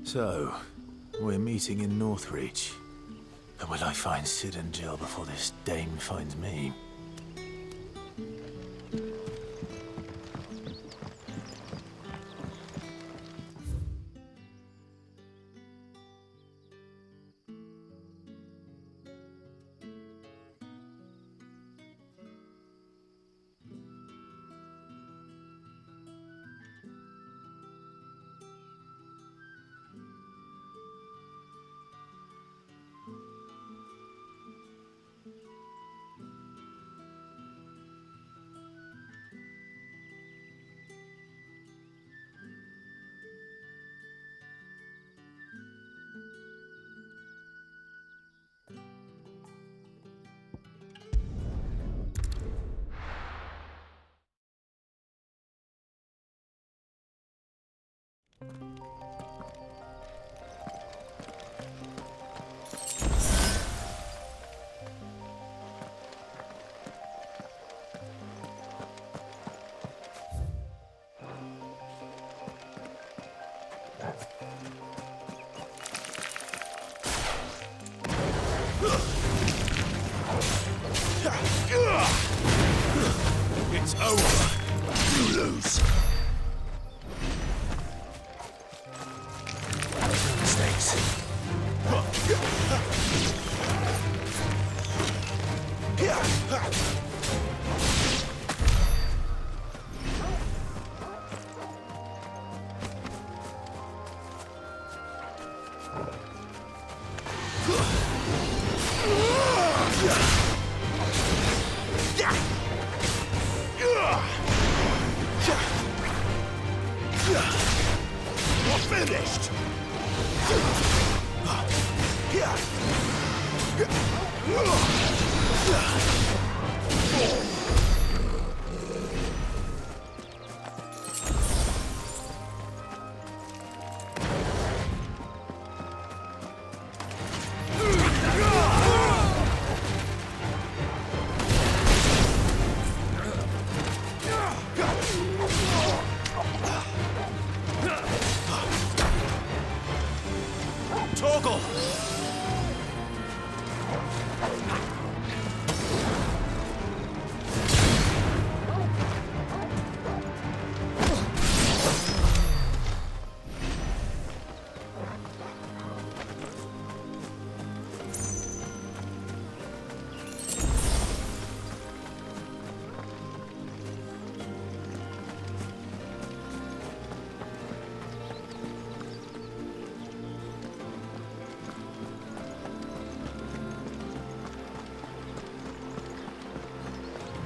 So, we're meeting in Northreach. But will I find Sid and Jill before this dame finds me? It's over. You lose. Mistakes. We're finished! Toggle!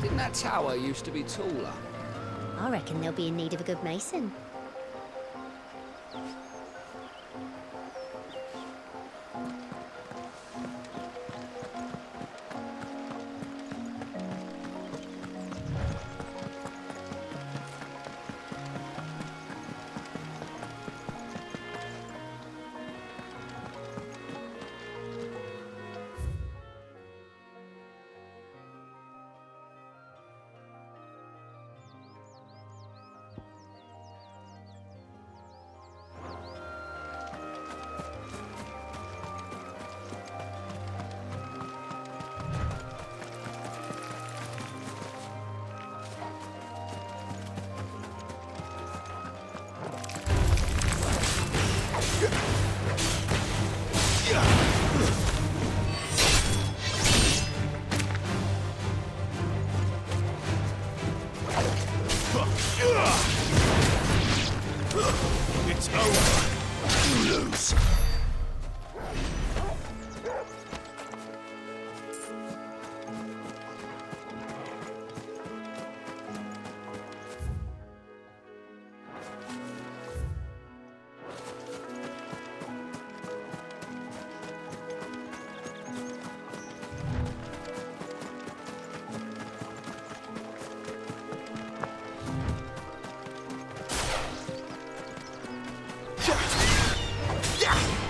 Didn't that tower used to be taller? I reckon they'll be in need of a good mason. It's over. You lose. Yeah!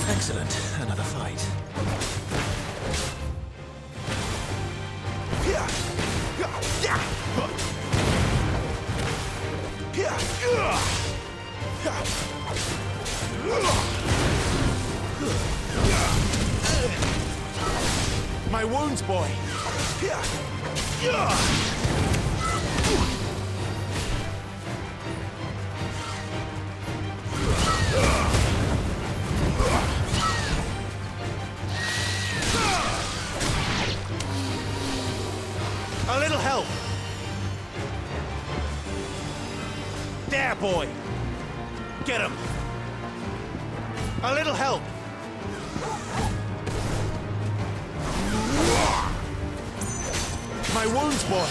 Excellent. Another fight. My wounds, boy! A little help! There, boy! Get him! A little help! My wounds, boy!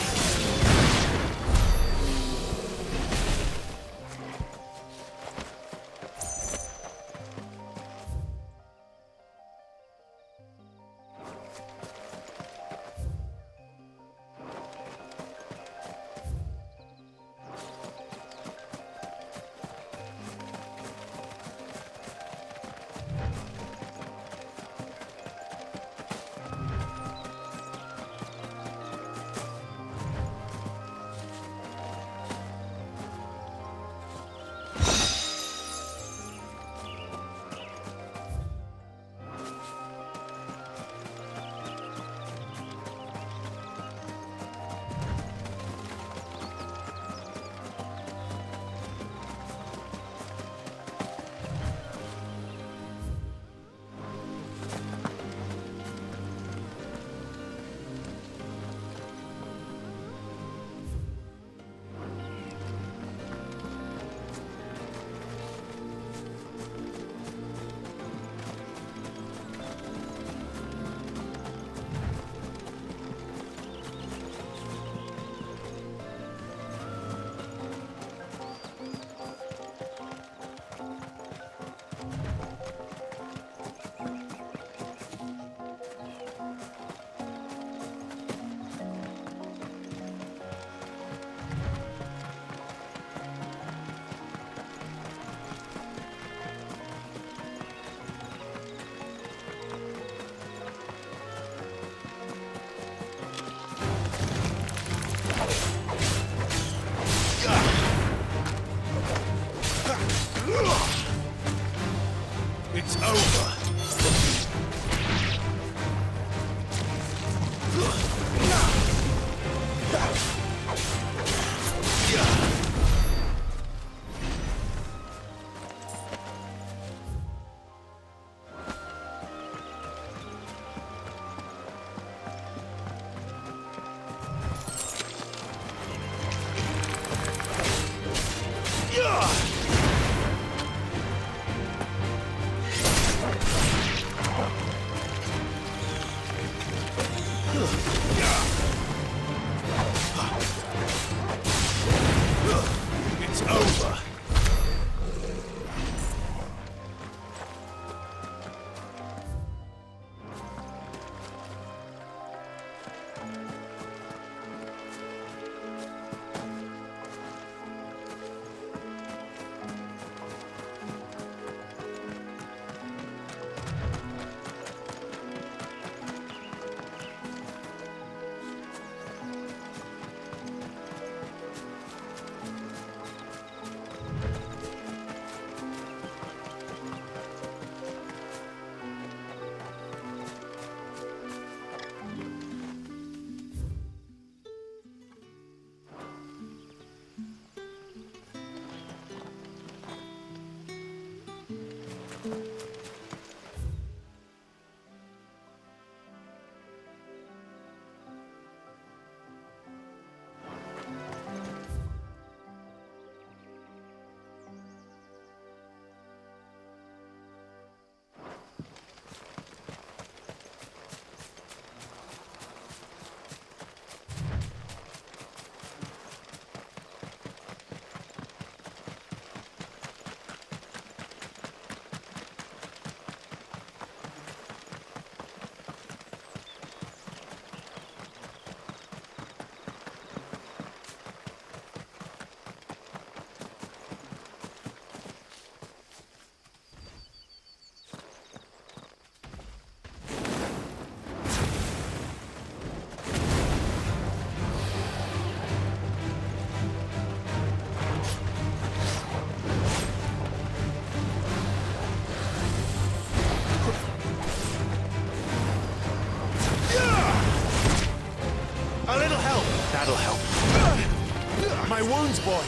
My wounds, boy!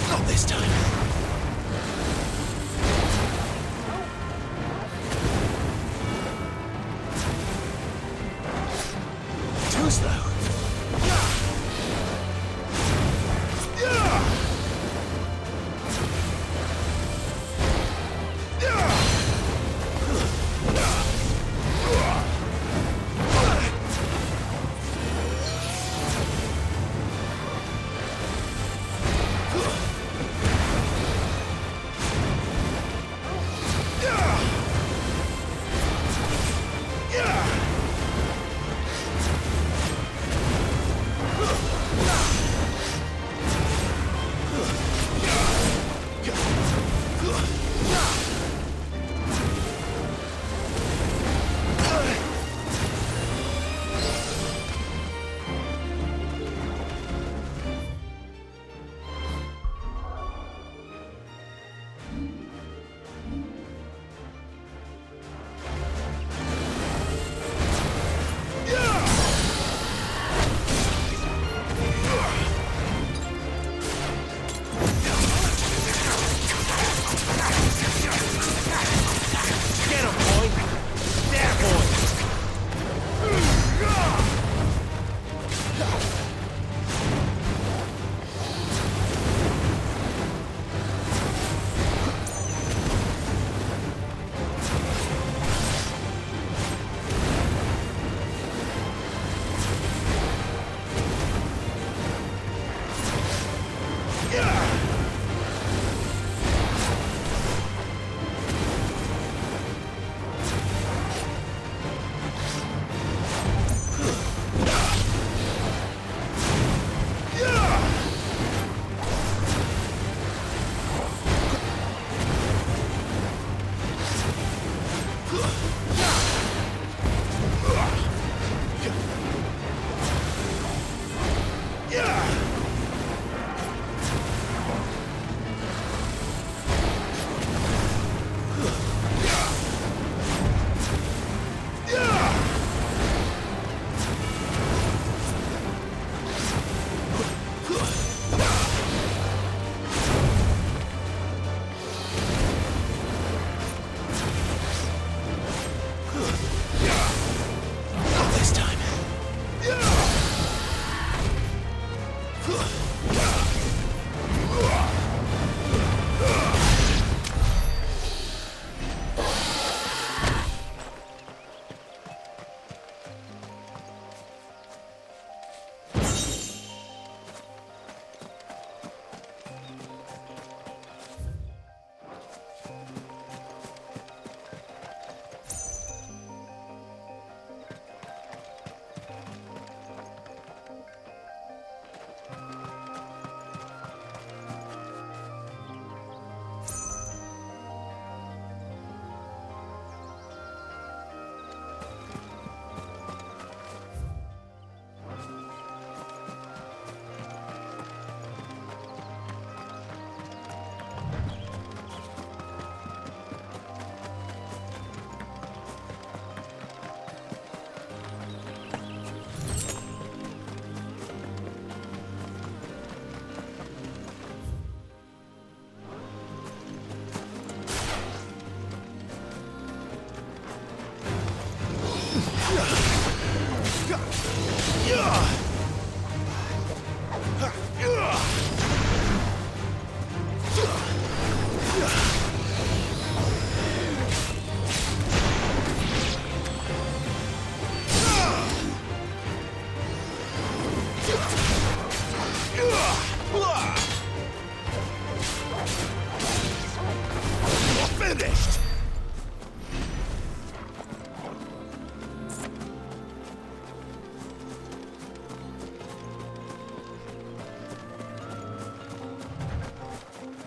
Not this time. Too slow.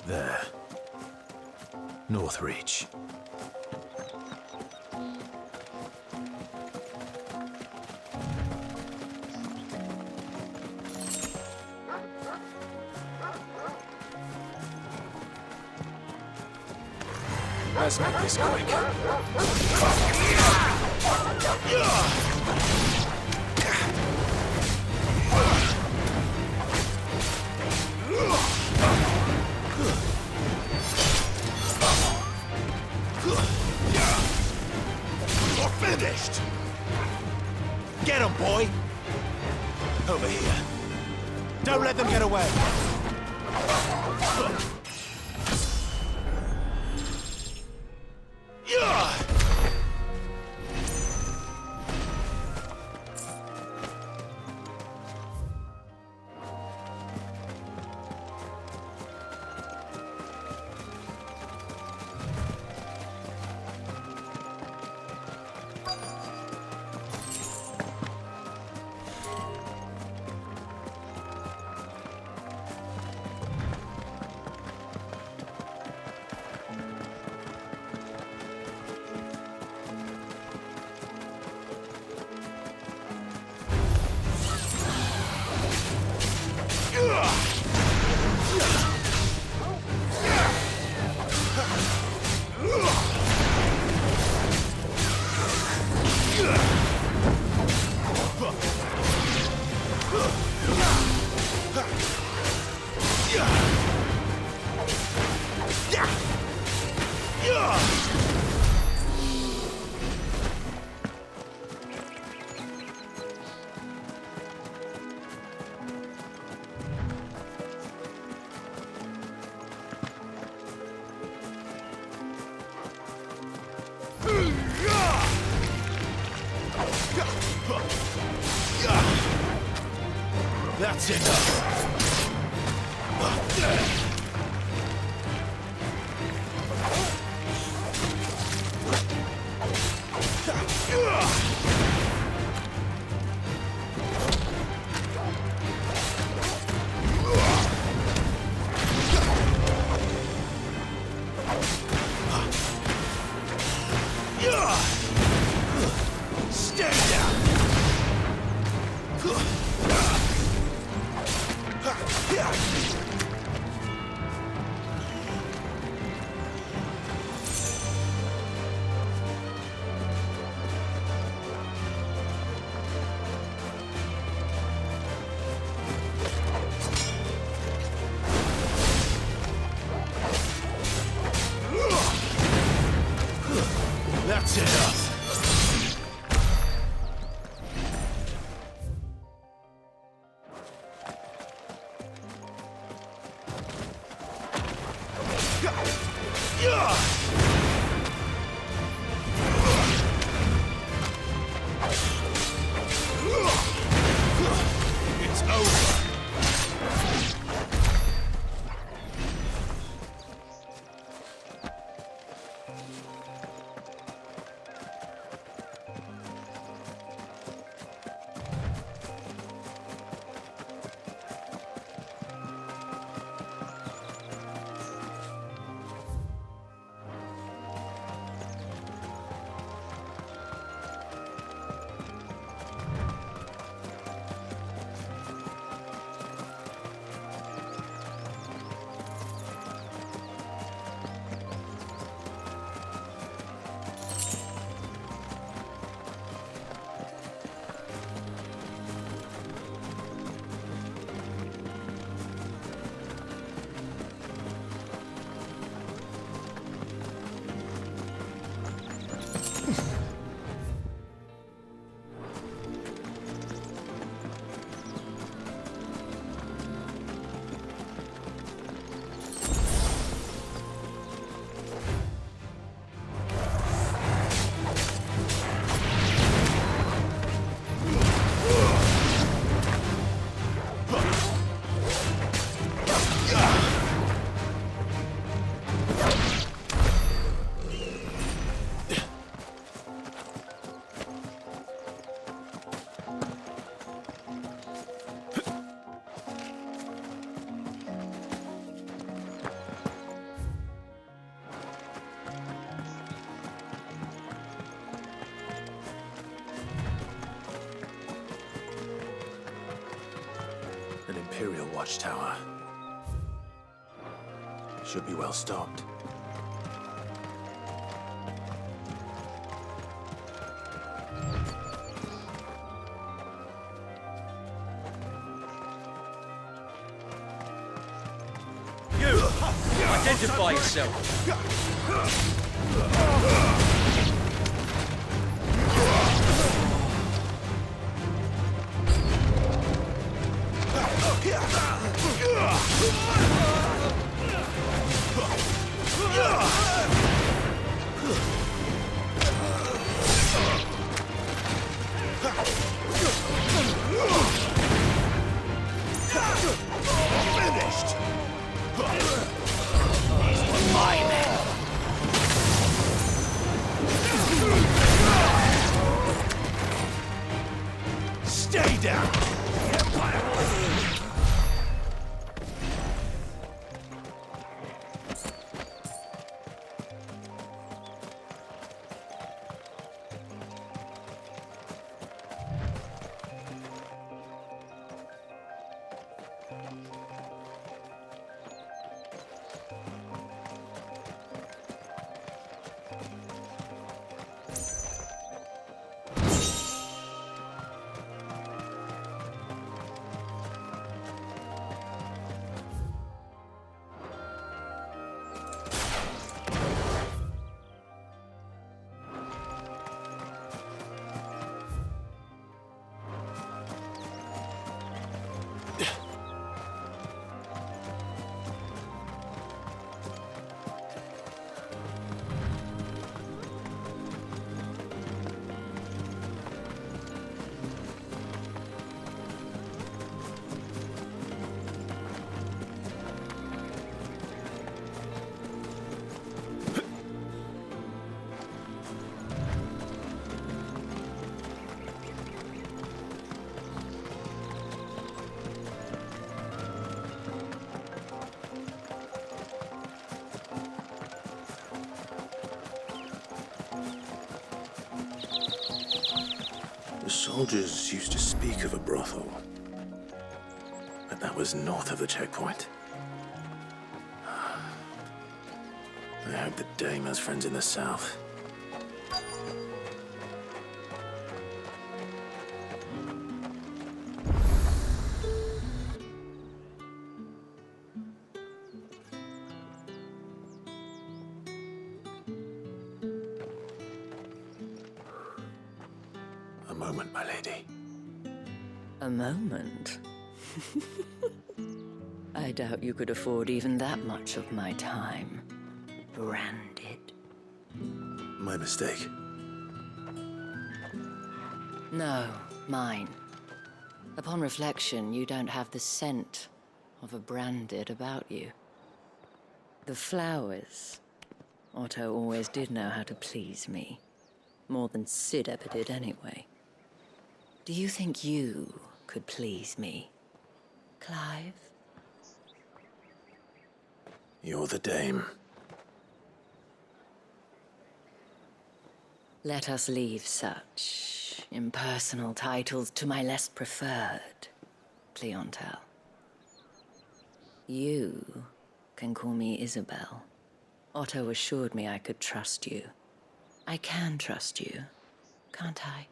There. Northreach. Let's make this quick. You're finished! Get him, boy! Over here. Don't let them get away. That's enough. Stay down. That's enough. It's over. An Imperial watchtower. Should be well stocked. You! Identify yourself! Finished! Stay down! The soldiers used to speak of a brothel, but that was north of the checkpoint. I hope the dame has friends in the south. A moment, my lady. A moment? I doubt you could afford even that much of my time. Branded. My mistake. No, mine. Upon reflection, you don't have the scent of a branded about you. The flowers. Otto always did know how to please me. More than Sid ever did anyway. Do you think you could please me, Clive? You're the dame. Let us leave such impersonal titles to my less preferred clientele. You can call me Isabel. Otto assured me I could trust you. I can trust you, can't I?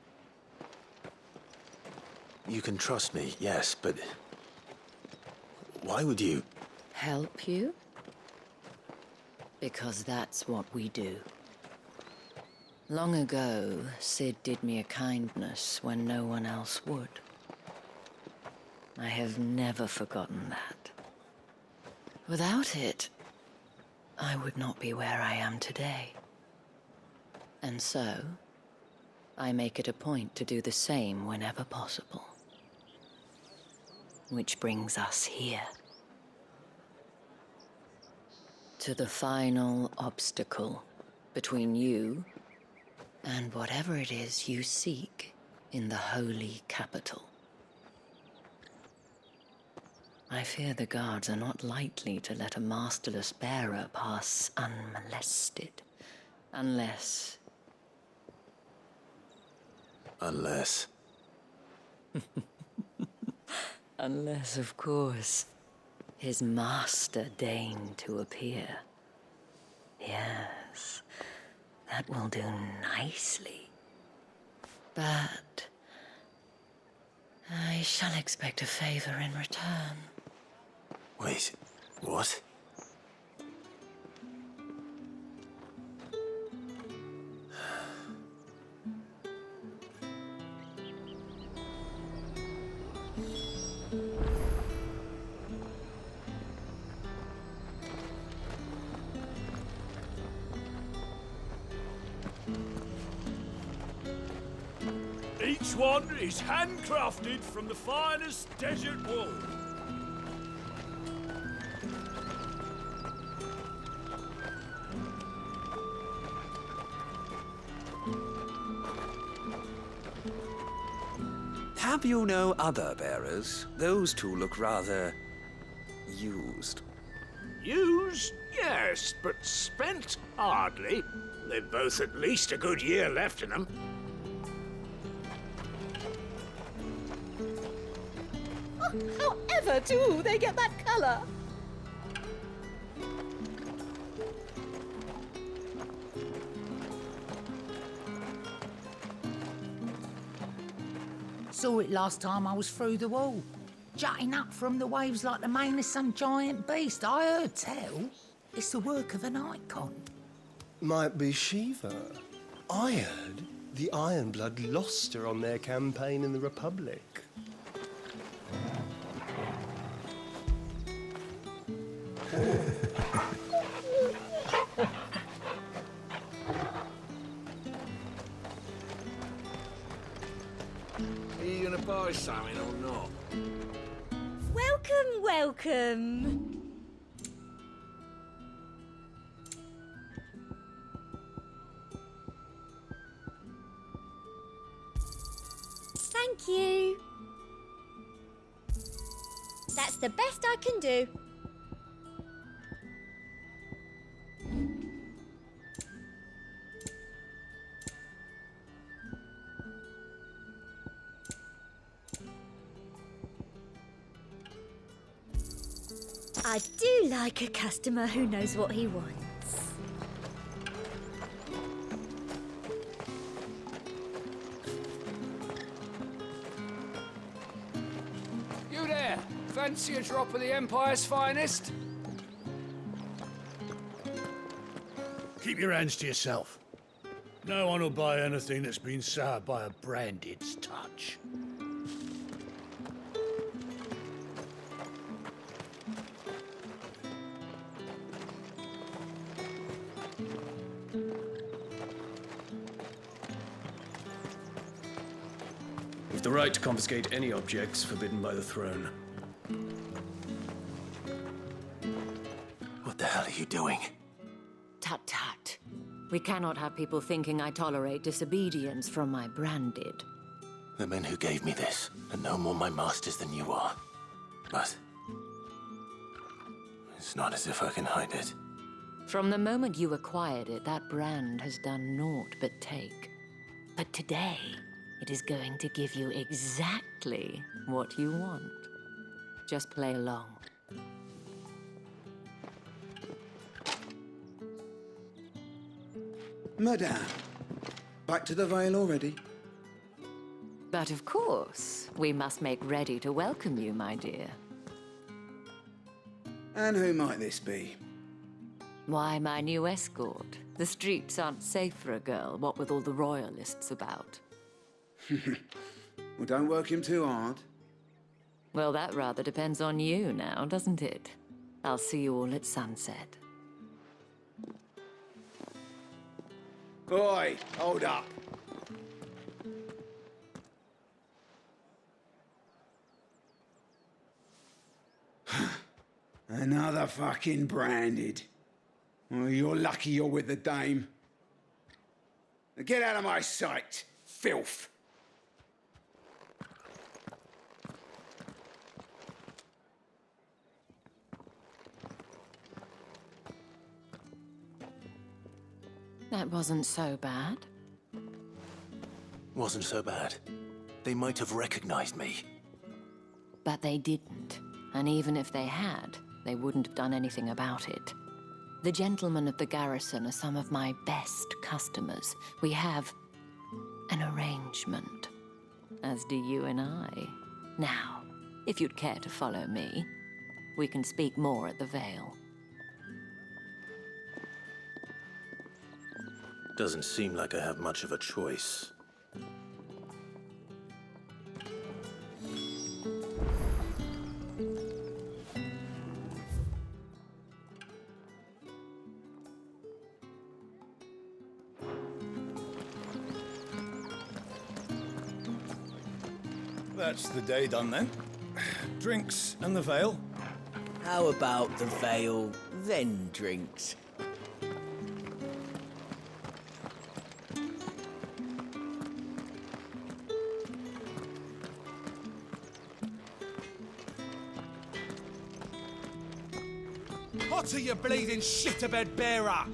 You can trust me, yes, but why would you? Help you? Because that's what we do. Long ago, Sid did me a kindness when no one else would. I have never forgotten that. Without it, I would not be where I am today. And so, I make it a point to do the same whenever possible. Which brings us here. To the final obstacle between you and whatever it is you seek in the holy capital. I fear the guards are not likely to let a masterless bearer pass unmolested, unless... Unless... Unless, of course, his master deigned to appear. Yes, that will do nicely. But I shall expect a favor in return. Wait, what? Each one is handcrafted from the finest desert wool. Have you no other bearers? Those two look rather used. Used, yes, but spent hardly. They've both at least a good year left in them. However do they get that colour? Saw it last time I was through the wall. Jutting up from the waves like the mane of some giant beast. I heard tell. It's the work of an icon. Might be Shiva. I heard the Ironblood lost her on their campaign in the Republic. Are you gonna buy something or not? Welcome, welcome. Thank you. That's the best I can do. I do like a customer who knows what he wants. You there! Fancy a drop of the Empire's finest? Keep your hands to yourself. No one will buy anything that's been soured by a branded's touch. We've the right to confiscate any objects forbidden by the throne. What the hell are you doing? Tut tut. We cannot have people thinking I tolerate disobedience from my branded. The men who gave me this are no more my masters than you are. But it's not as if I can hide it. From the moment you acquired it, that brand has done naught but take. But today, it is going to give you exactly what you want. Just play along. Madame, back to the Vale already? But of course, we must make ready to welcome you, my dear. And who might this be? Why, my new escort. The streets aren't safe for a girl, what with all the royalists about. Well, don't work him too hard. Well, that rather depends on you now, doesn't it? I'll see you all at sunset. Oi, hold up. Another fucking branded. Well, you're lucky you're with the dame. Now get out of my sight, filth. That wasn't so bad. Wasn't so bad. They might have recognized me. But they didn't. And even if they had, they wouldn't have done anything about it. The gentlemen of the garrison are some of my best customers. We have an arrangement, as do you and I. Now, if you'd care to follow me, we can speak more at the Vale. Doesn't seem like I have much of a choice. That's the day done then. Drinks and the Vale. How about the Vale, then drinks? What are you bleeding shit-a-bed bearer?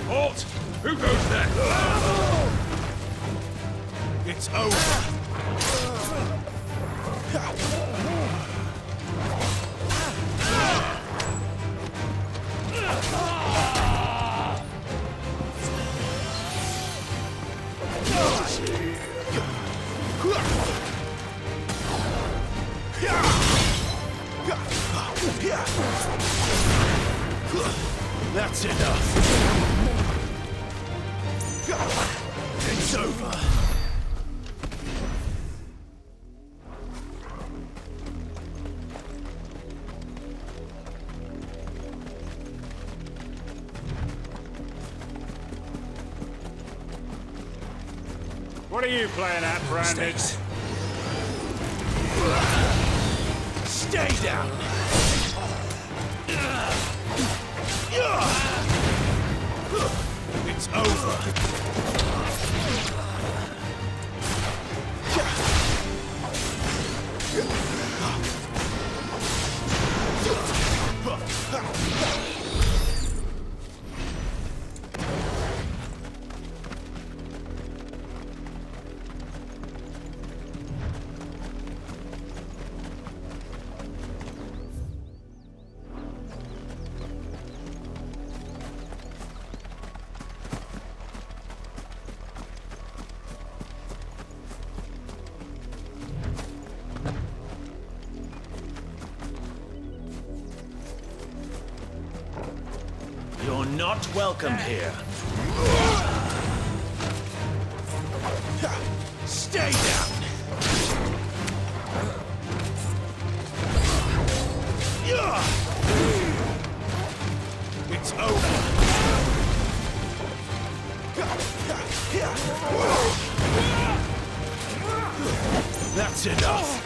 Halt! Who goes there? It's over. That's enough. It's over. What are you playing at, Branded? Stay down. It's over. You're not welcome here. Stay down. It's over. That's enough.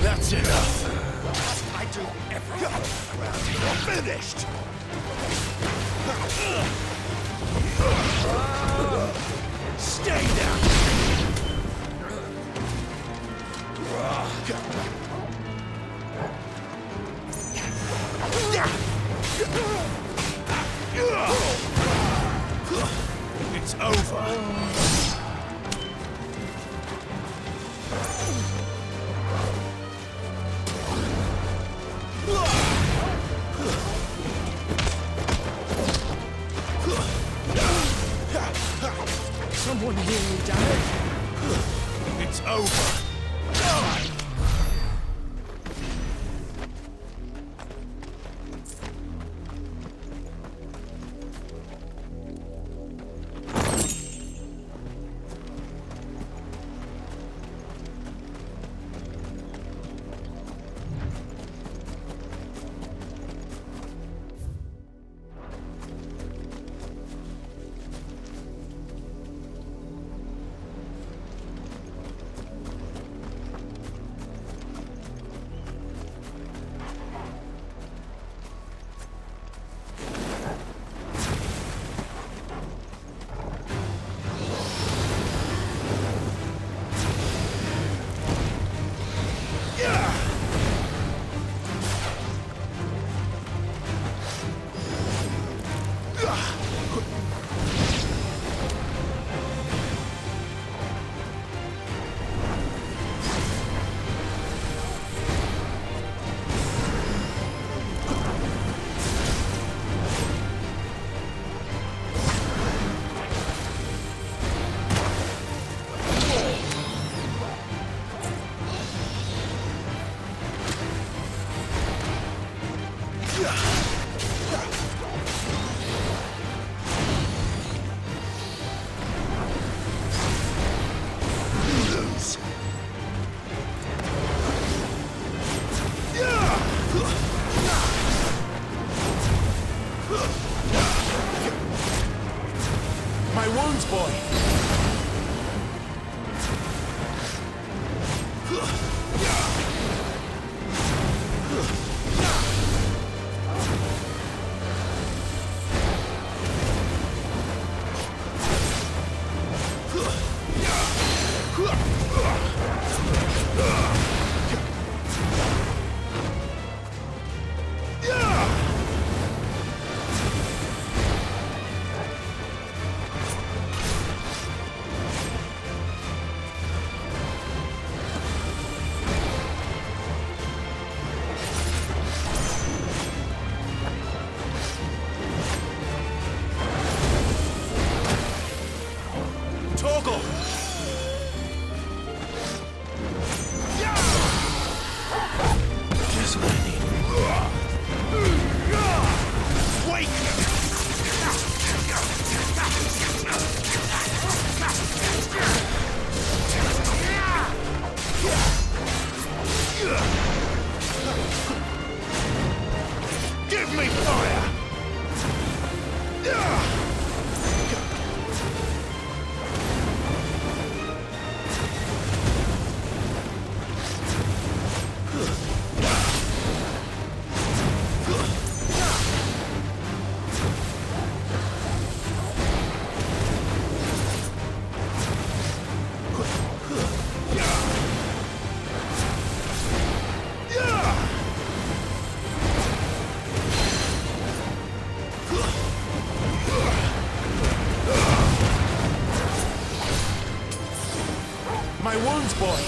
That's enough. I do everything around here. You're finished. Stay down. It's over. Someone hear me, damn it! It's over. My wounds, boy. Toggle! Just what I need. Wait! Give me fire! My wounds, boy!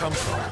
come from?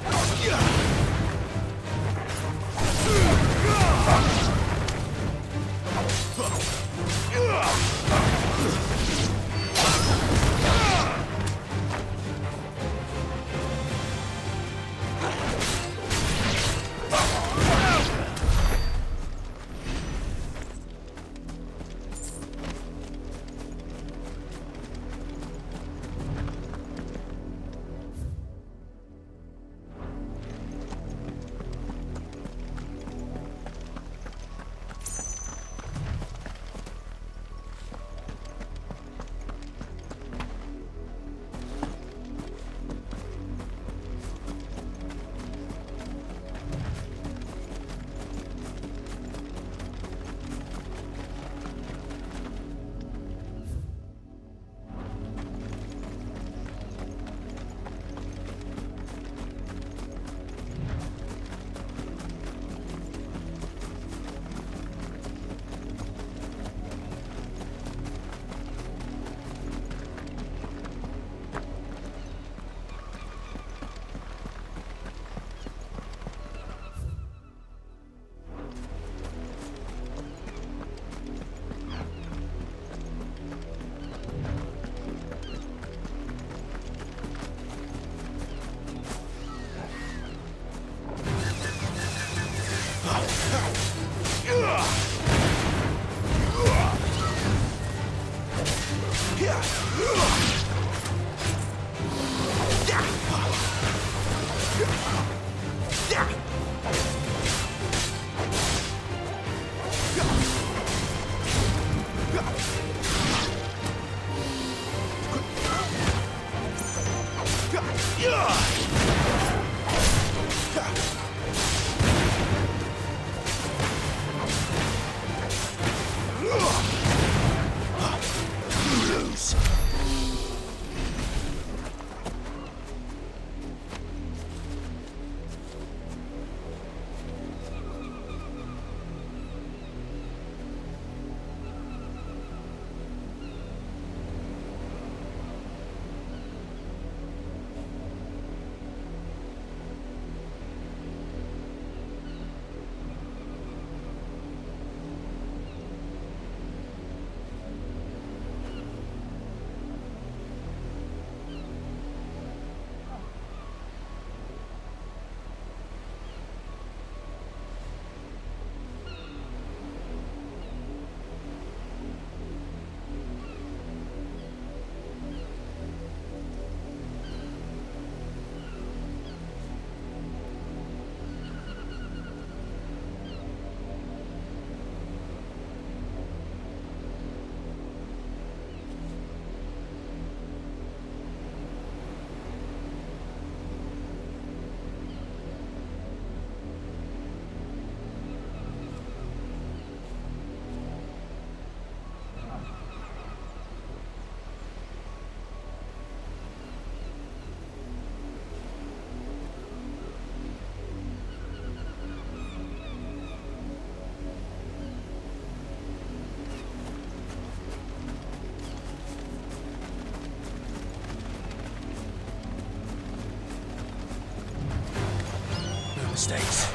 Mistakes.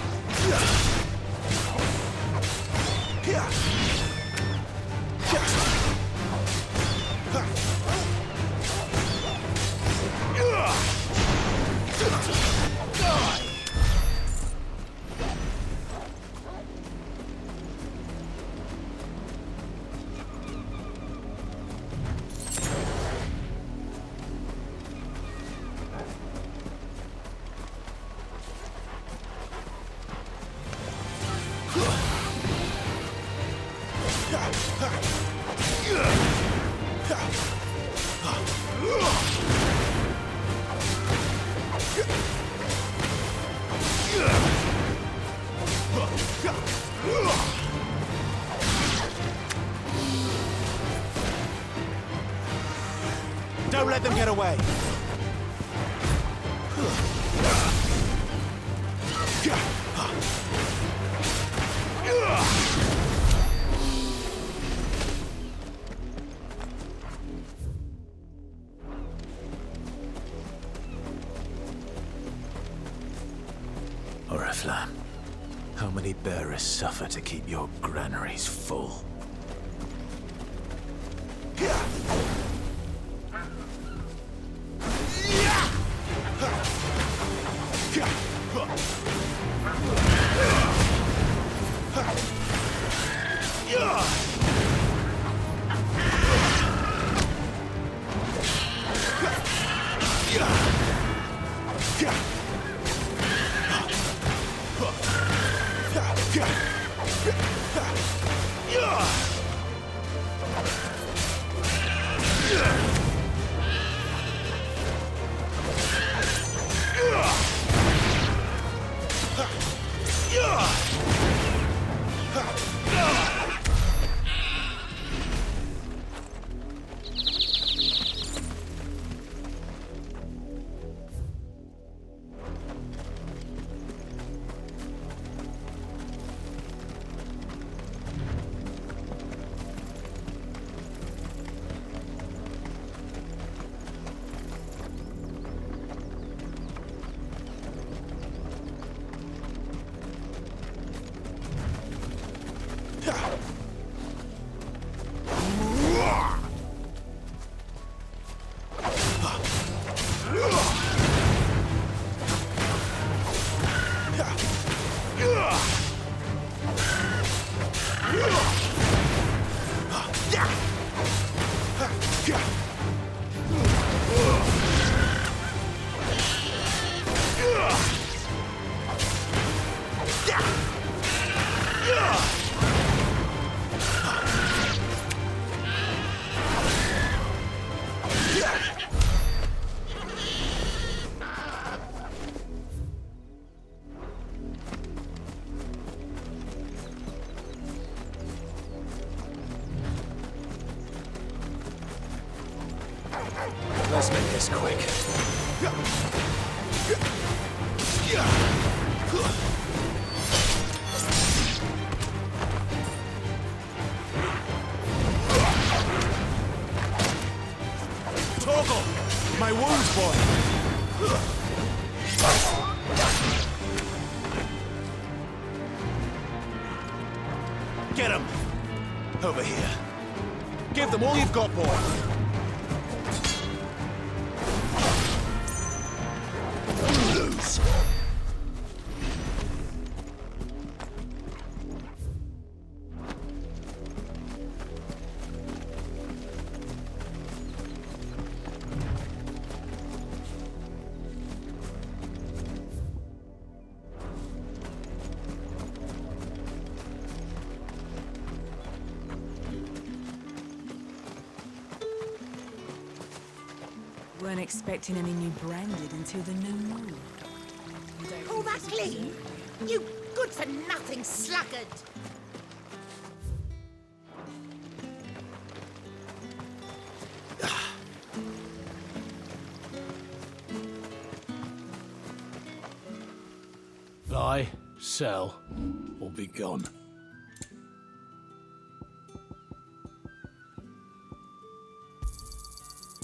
Don't let them get away. Oriflamme, how many bearers suffer to keep your granaries full? Let's make this quick. Torgal! My wounds, boy! Get him! Over here. Give them all you've got, boy! Lose! Weren't expecting any new branded until the new moon. All that clean? You good-for-nothing sluggard! Buy, sell, or be gone.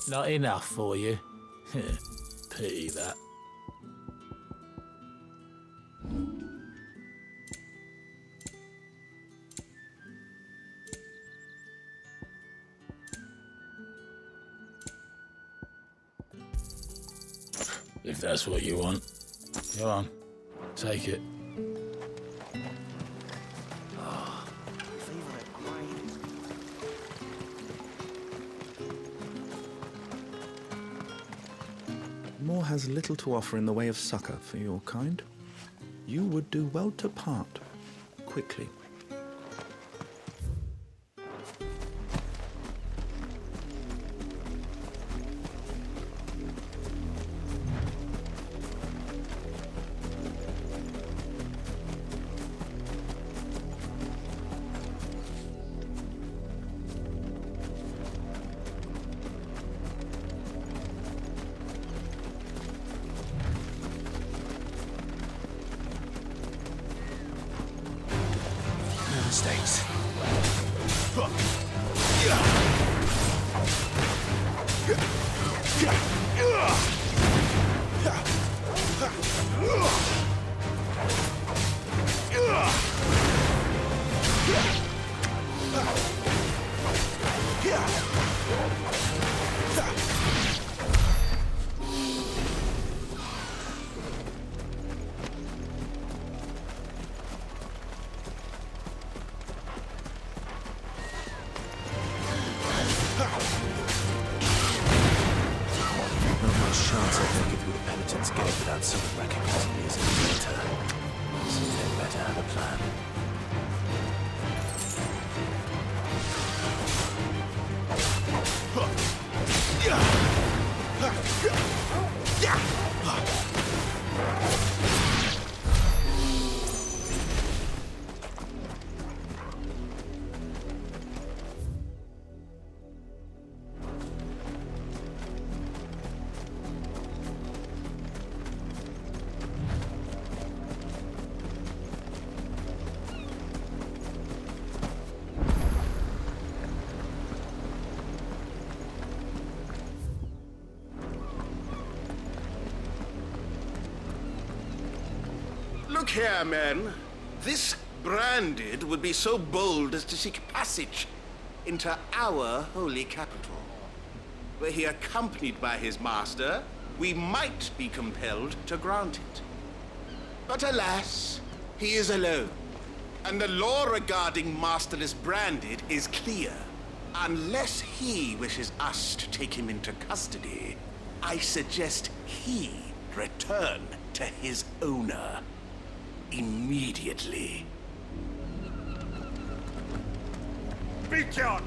Not enough for you? Pity that. If that's what you want, go on, take it. Moore has little to offer in the way of succor for your kind. You would do well to part, quickly. Mistakes. Look here, men. This branded would be so bold as to seek passage into our holy capital. Were he accompanied by his master, we might be compelled to grant it. But alas, he is alone. And the law regarding masterless branded is clear. Unless he wishes us to take him into custody, I suggest he return to his owner immediately. Speak on!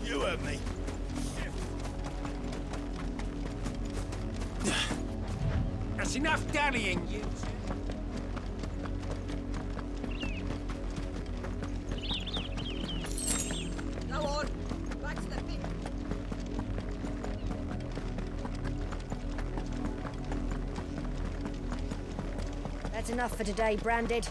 You heard me. That's enough dallying, you. Go on, back to the pit. That's enough for today, Branded.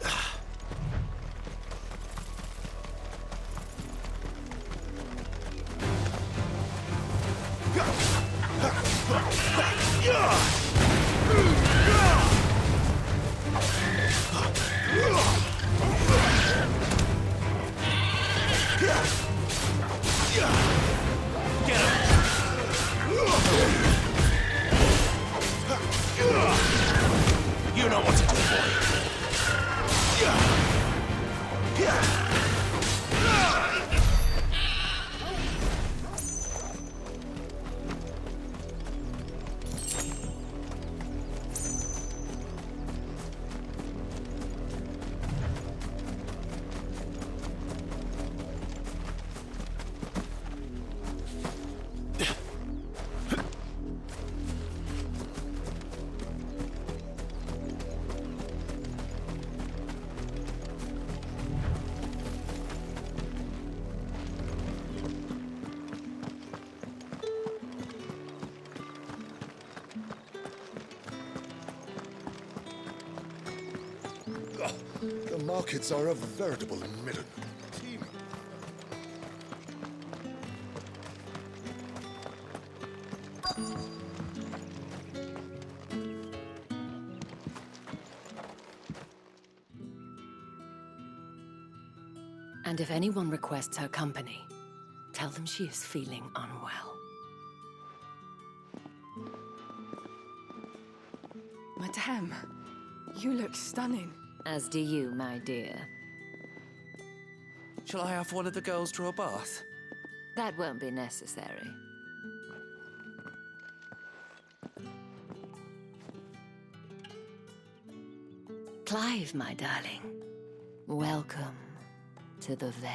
You know what to do, boy. The markets are a veritable midden. And if anyone requests her company, tell them she is feeling unwell. Madame, you look stunning. As do you, my dear. Shall I have one of the girls draw a bath? That won't be necessary. Clive, my darling. Welcome to the Vale.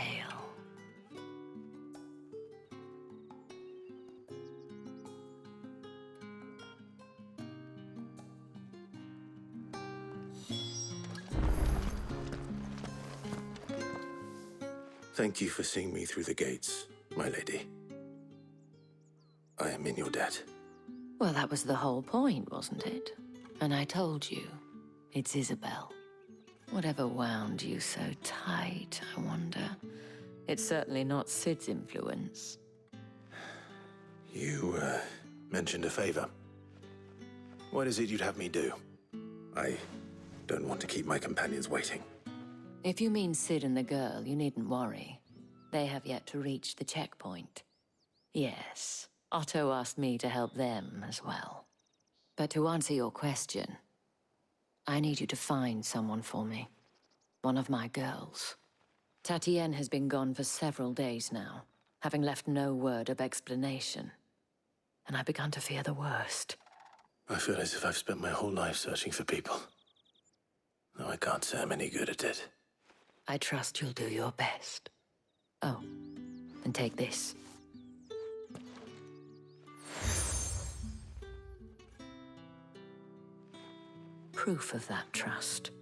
Thank you for seeing me through the gates, my lady. I am in your debt. Well, that was the whole point, wasn't it? And I told you, it's Isabel. Whatever wound you so tight, I wonder. It's certainly not Sid's influence. You, mentioned a favor. What is it you'd have me do? I don't want to keep my companions waiting. If you mean Sid and the girl, you needn't worry. They have yet to reach the checkpoint. Yes, Otto asked me to help them as well. But to answer your question, I need you to find someone for me. One of my girls. Tatienne has been gone for several days now, having left no word of explanation. And I've begun to fear the worst. I feel as if I've spent my whole life searching for people. No, I can't say I'm any good at it. I trust you'll do your best. Oh, and take this. Proof of that trust.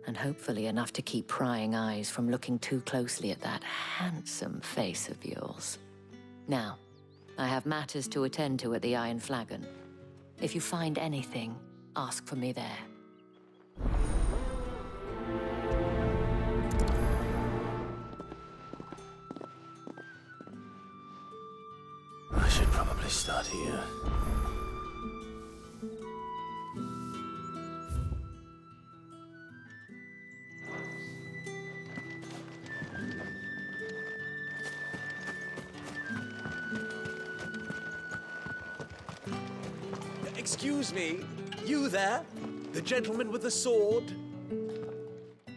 And hopefully enough to keep prying eyes from looking too closely at that handsome face of yours. Now, I have matters to attend to at the Iron Flagon. If you find anything, ask for me there. I should probably start here. Excuse me, you there? The gentleman with the sword?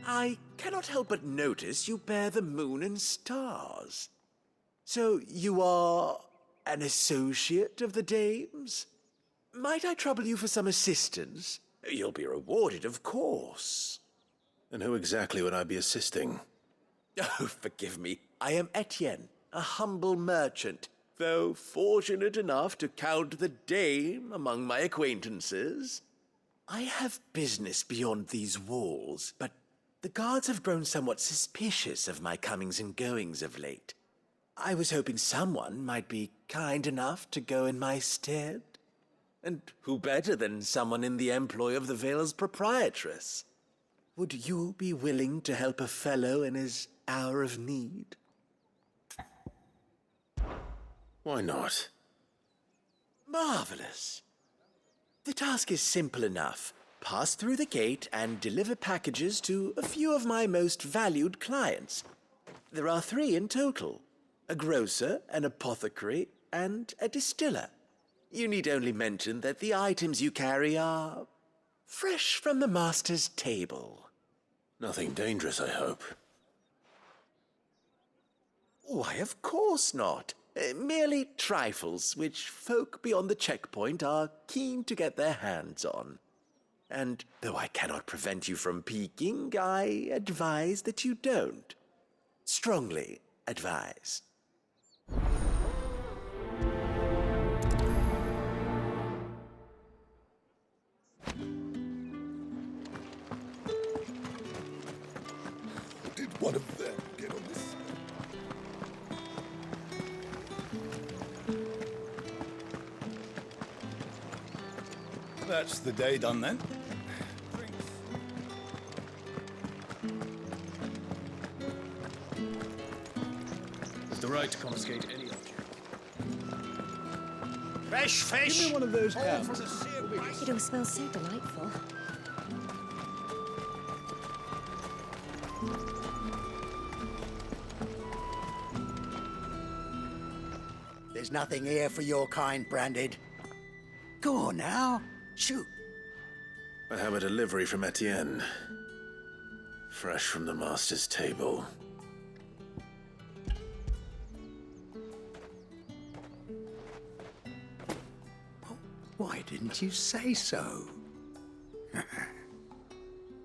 I cannot help but notice you bear the moon and stars. So you are an associate of the dame's? Might I trouble you for some assistance? You'll be rewarded, of course. And who exactly would I be assisting? Oh, forgive me. I am Etienne, a humble merchant, though fortunate enough to count the dame among my acquaintances. I have business beyond these walls, but the guards have grown somewhat suspicious of my comings and goings of late. I was hoping someone might be kind enough to go in my stead. And who better than someone in the employ of the Vale's proprietress? Would you be willing to help a fellow in his hour of need? Why not? Marvelous. The task is simple enough. Pass through the gate and deliver packages to a few of my most valued clients. There are 3 in total. A grocer, an apothecary, and a distiller. You need only mention that the items you carry are fresh from the master's table. Nothing dangerous, I hope. Why, of course not. Merely trifles which folk beyond the checkpoint are keen to get their hands on. And though I cannot prevent you from peeking, I advise that you don't. Strongly advise. Did one of them get on this? That's the day done then. With the right to confiscate any object. Fresh fish! Give me one of those All hams. from the sea. It all smells so delightful. There's nothing here for your kind, Branded. Go on now. Shoot. I have a delivery from Etienne. Fresh from the master's table. Why didn't you say so?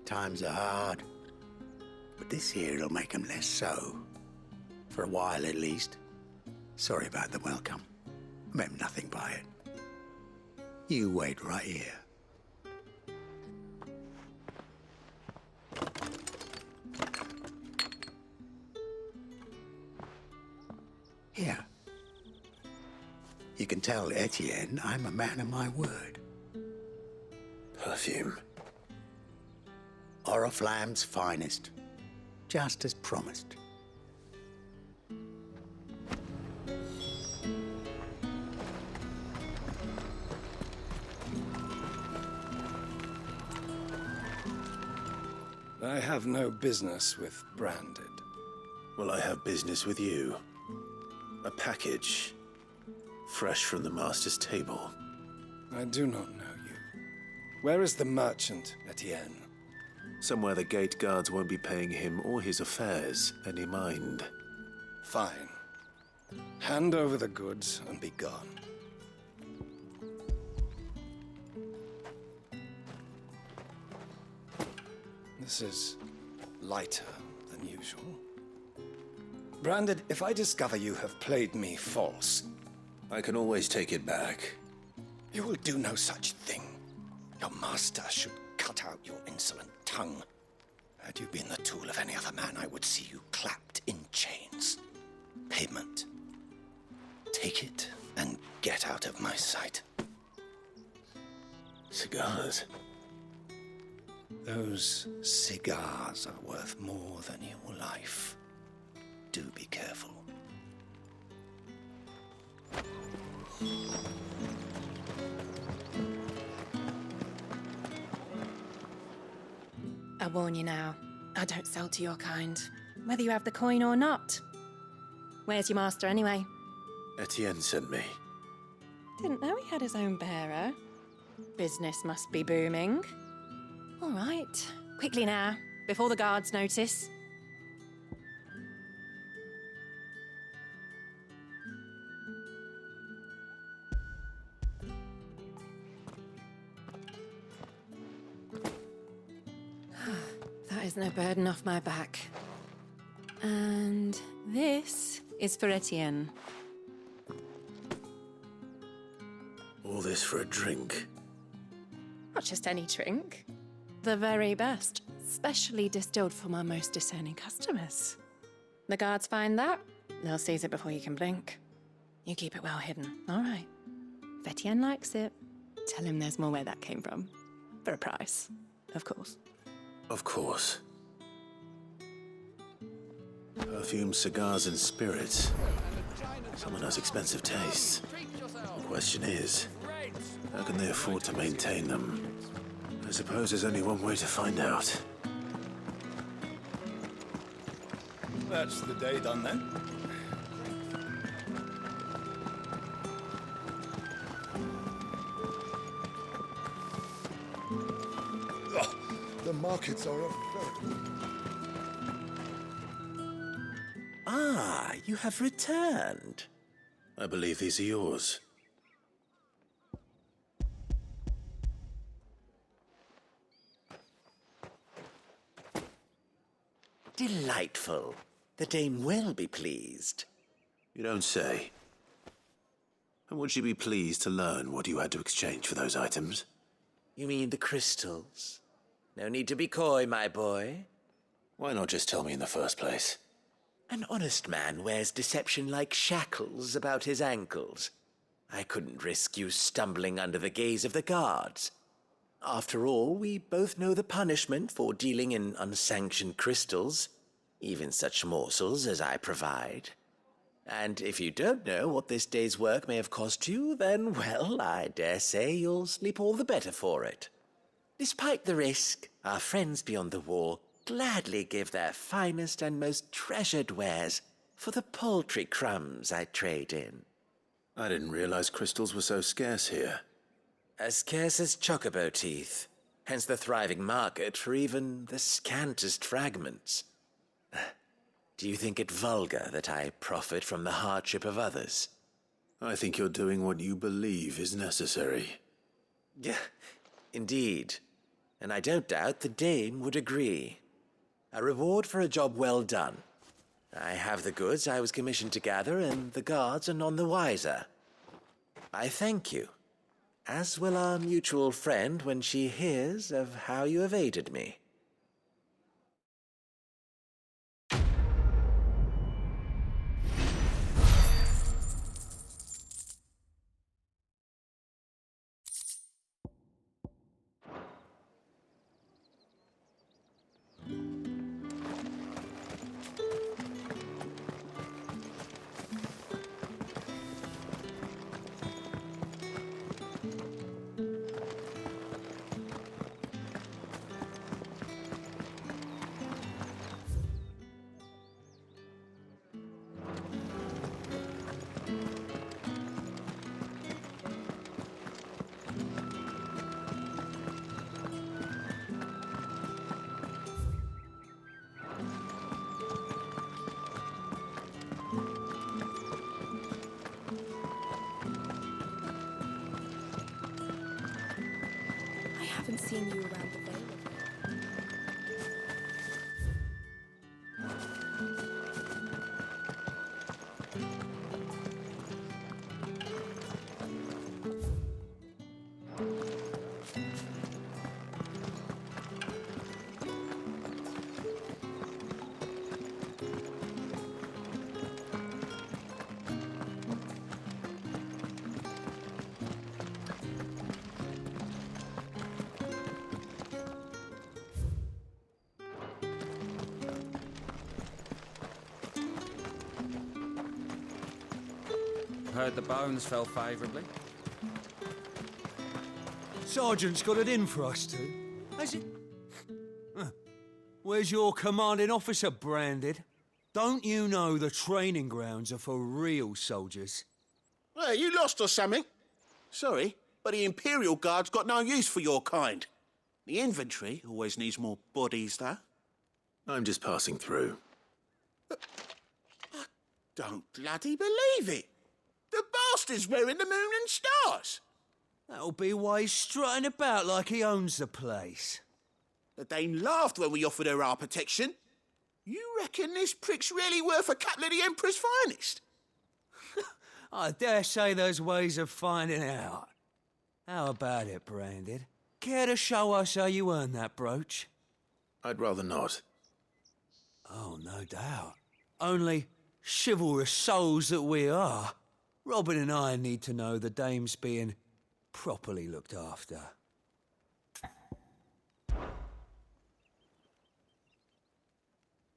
Times are hard. But this here'll make 'em less so. For a while, at least. Sorry about the welcome. Meant nothing by it. You wait right here. Here. You can tell Etienne I'm a man of my word. Perfume. Oriflamme's finest. Just as promised. I have no business with Branded. Well, I have business with you. A package. Fresh from the master's table. I do not know you. Where is the merchant, Etienne? Somewhere the gate guards won't be paying him or his affairs any mind. Fine. Hand over the goods and be gone. This is lighter than usual. Branded, if I discover you have played me false... I can always take it back. You will do no such thing. Your master should cut out your insolent tongue. Had you been the tool of any other man, I would see you clapped in chains. Payment. Take it and get out of my sight. Cigars. Those cigars are worth more than your life. Do be careful. I warn you now, I don't sell to your kind, whether you have the coin or not. Where's your master anyway? Etienne sent me. Didn't know he had his own bearer. Business must be booming. All right, quickly now, before the guards notice. That is no burden off my back. And this is for Etienne. All this for a drink. Not just any drink. The very best, specially distilled for my most discerning customers. The guards find that, they'll seize it before you can blink. You keep it well hidden, all right? If Etienne likes it, tell him there's more where that came from. For a price, of course. Of course. Perfume, cigars, and spirits. Someone has expensive tastes. The question is, how can they afford to maintain them? I suppose there's only one way to find out. That's the day done then. The markets are a veritable... Ah, you have returned. I believe these are yours. Delightful. The dame will be pleased. You don't say. And would she be pleased to learn what you had to exchange for those items? You mean the crystals? No need to be coy, my boy. Why not just tell me in the first place? An honest man wears deception like shackles about his ankles. I couldn't risk you stumbling under the gaze of the guards. After all, we both know the punishment for dealing in unsanctioned crystals, even such morsels as I provide. And if you don't know what this day's work may have cost you, then, well, I dare say you'll sleep all the better for it. Despite the risk, our friends beyond the wall gladly give their finest and most treasured wares for the paltry crumbs I trade in. I didn't realize crystals were so scarce here. As scarce as chocobo teeth, hence the thriving market for even the scantest fragments. Do you think it vulgar that I profit from the hardship of others? I think you're doing what you believe is necessary. Yeah, indeed. And I don't doubt the dame would agree. A reward for a job well done. I have the goods I was commissioned to gather, and the guards are none the wiser. I thank you, as will our mutual friend when she hears of how you have aided me. I haven't seen you around the Vale of late. Heard the bones fell favourably. Sergeant's got it in for us two, has he? Huh. Where's your commanding officer, Branded? Don't you know the training grounds are for real soldiers? Well, you lost or something? Sorry, but the Imperial Guard's got no use for your kind. The infantry always needs more bodies, though. I'm just passing through. But I don't bloody believe it. The bastard's wearing the moon and stars. That'll be why he's strutting about like he owns the place. The Dane laughed when we offered her our protection. You reckon this prick's really worth a couple of the Emperor's finest? I dare say there's ways of finding out. How about it, Branded? Care to show us how you earned that brooch? I'd rather not. Oh, no doubt. Only chivalrous souls that we are, Robin and I need to know the dame's being properly looked after.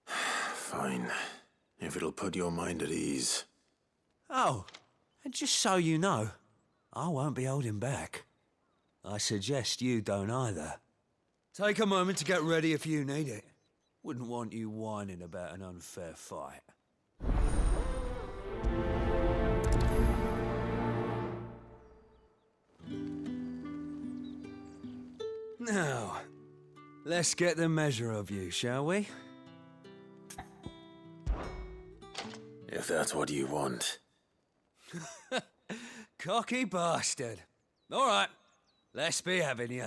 Fine. If it'll put your mind at ease. Oh, and just so you know, I won't be holding back. I suggest you don't either. Take a moment to get ready if you need it. Wouldn't want you whining about an unfair fight. Now, let's get the measure of you, shall we? If that's what you want. Cocky bastard. All right, let's be having you.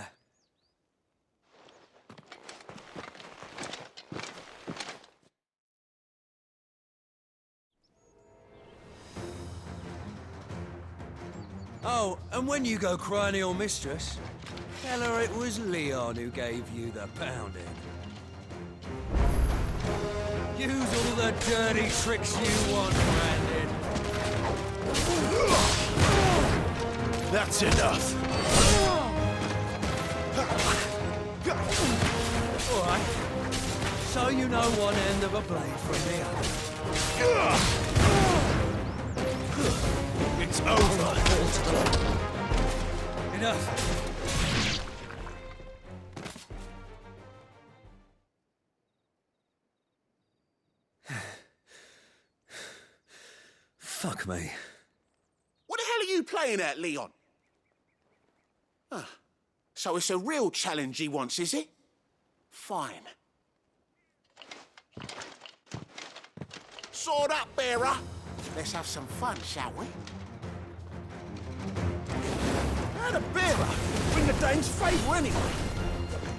Oh, and when you go crying to your mistress, tell her it was Leon who gave you the pounding. Use all the dirty tricks you want, Branded. That's enough. All right. So you know one end of a blade from the other. It's over. Enough. Fuck me. What the hell are you playing at, Leon? Ah, so it's a real challenge he wants, is it? Fine. Sword up, bearer. Let's have some fun, shall we? Had a bearer. Win the Dane's favour anyway.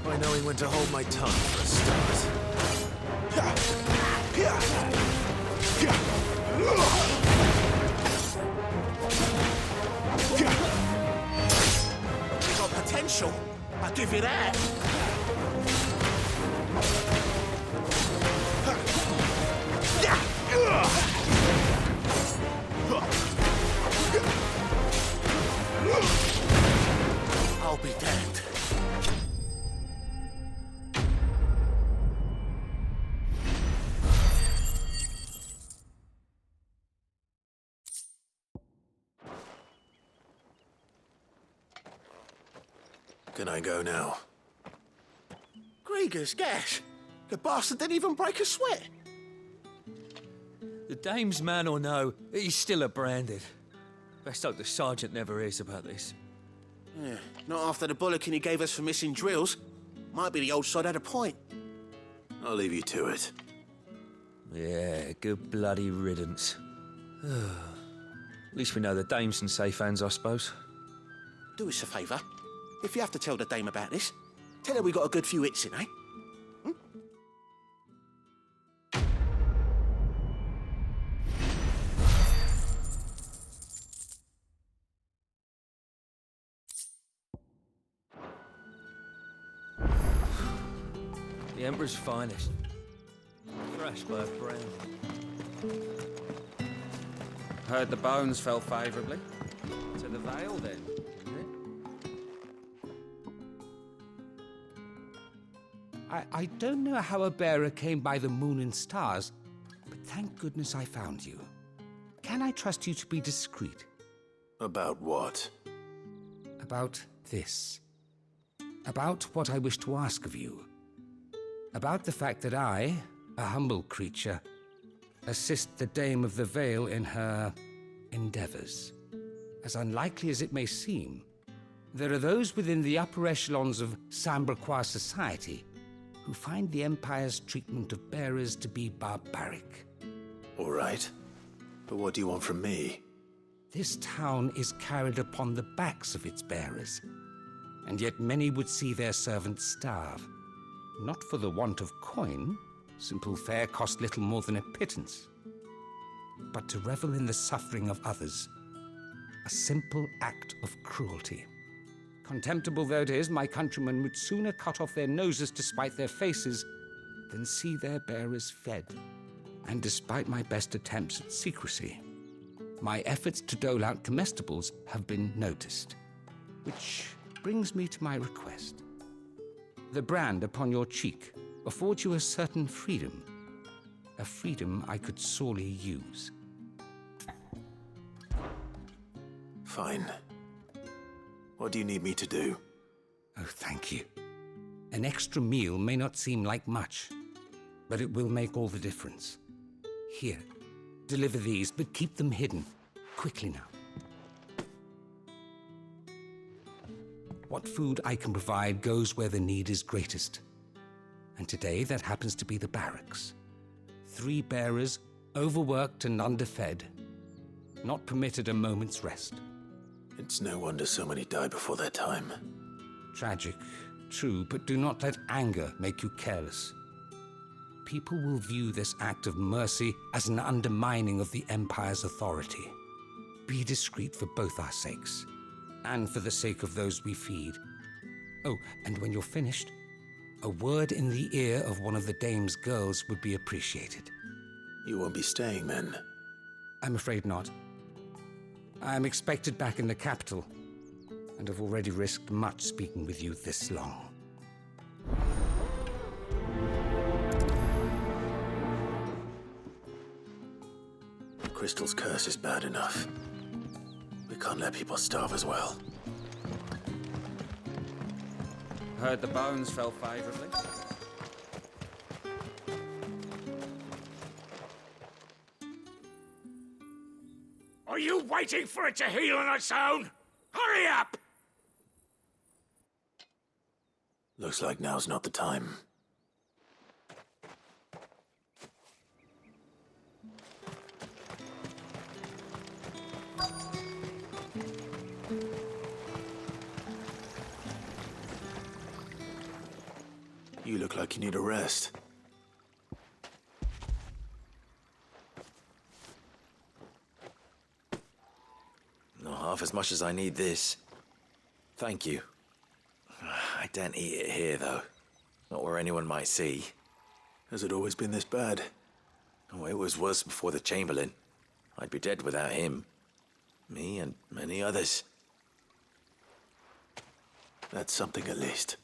By knowing when to hold my tongue for a start. You got potential. I'll give you that. I'll be damned. Can I go now? Gregor's gas. The bastard didn't even break a sweat. The dame's man or no, he's still a branded. Best hope the sergeant never hears about this. Yeah, not after the bollocking he gave us for missing drills. Might be the old sod had a point. I'll leave you to it. Yeah, good bloody riddance. At least we know the dame's in safe hands, I suppose. Do us a favour. If you have to tell the dame about this, tell her we got a good few hits in, eh? The Emperor's finest. Fresh by a brand. Heard the bones fell favourably. To the Vale, then. I don't know how a bearer came by the moon and stars, but thank goodness I found you. Can I trust you to be discreet? About what? About this. About what I wish to ask of you. About the fact that I, a humble creature, assist the Dame of the Vale in her endeavours. As unlikely as it may seem, there are those within the upper echelons of Sanbreque society who find the Empire's treatment of bearers to be barbaric. All right. But what do you want from me? This town is carried upon the backs of its bearers, and yet many would see their servants starve. Not for the want of coin, simple fare cost little more than a pittance, but to revel in the suffering of others, a simple act of cruelty. Contemptible though it is, my countrymen would sooner cut off their noses to spite their faces than see their bearers fed. And despite my best attempts at secrecy, my efforts to dole out comestibles have been noticed. Which brings me to my request. The brand upon your cheek affords you a certain freedom, a freedom I could sorely use. Fine. What do you need me to do? Oh, thank you. An extra meal may not seem like much, but it will make all the difference. Here, deliver these, but keep them hidden. Quickly now. What food I can provide goes where the need is greatest. And today, that happens to be the barracks. 3 bearers, overworked and underfed, not permitted a moment's rest. It's no wonder so many die before their time. Tragic, true, but do not let anger make you careless. People will view this act of mercy as an undermining of the Empire's authority. Be discreet for both our sakes, and for the sake of those we feed. Oh, and when you're finished, a word in the ear of one of the Dame's girls would be appreciated. You won't be staying then? I'm afraid not. I am expected back in the capital, and have already risked much speaking with you this long. Crystal's curse is bad enough. We can't let people starve as well. Heard the bones fell favourably. Are you waiting for it to heal on its own? Hurry up! Looks like now's not the time. You look like you need a rest. half as much as I need this. Thank you. I daren't eat it here, though. Not where anyone might see. Has it always been this bad? Oh, it was worse before the Chamberlain. I'd be dead without him. Me and many others. That's something at least.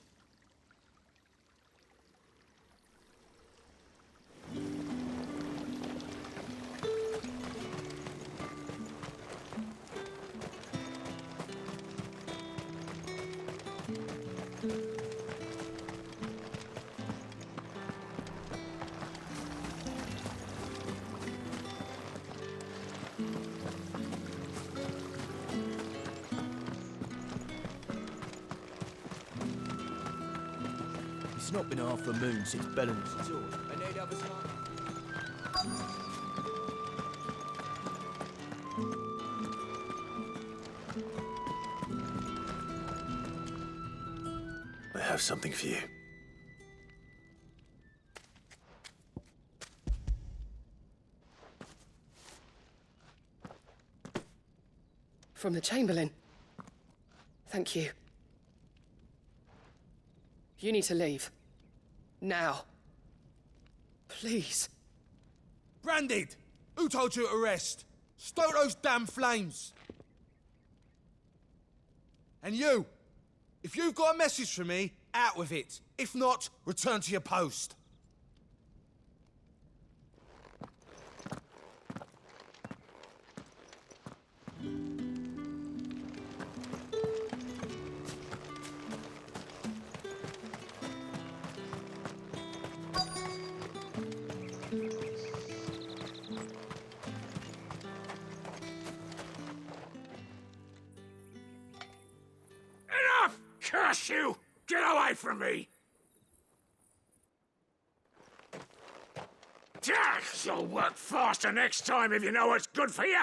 It's not been half a moon since Bellen's tour. Any others I have something for you. From the Chamberlain. Thank you. You need to leave. Now. Please. Branded! Who told you to rest? Stoke those damn flames! And you! If you've got a message for me, out with it. If not, return to your post. Curse you! Get away from me! You'll work faster next time if you know what's good for you!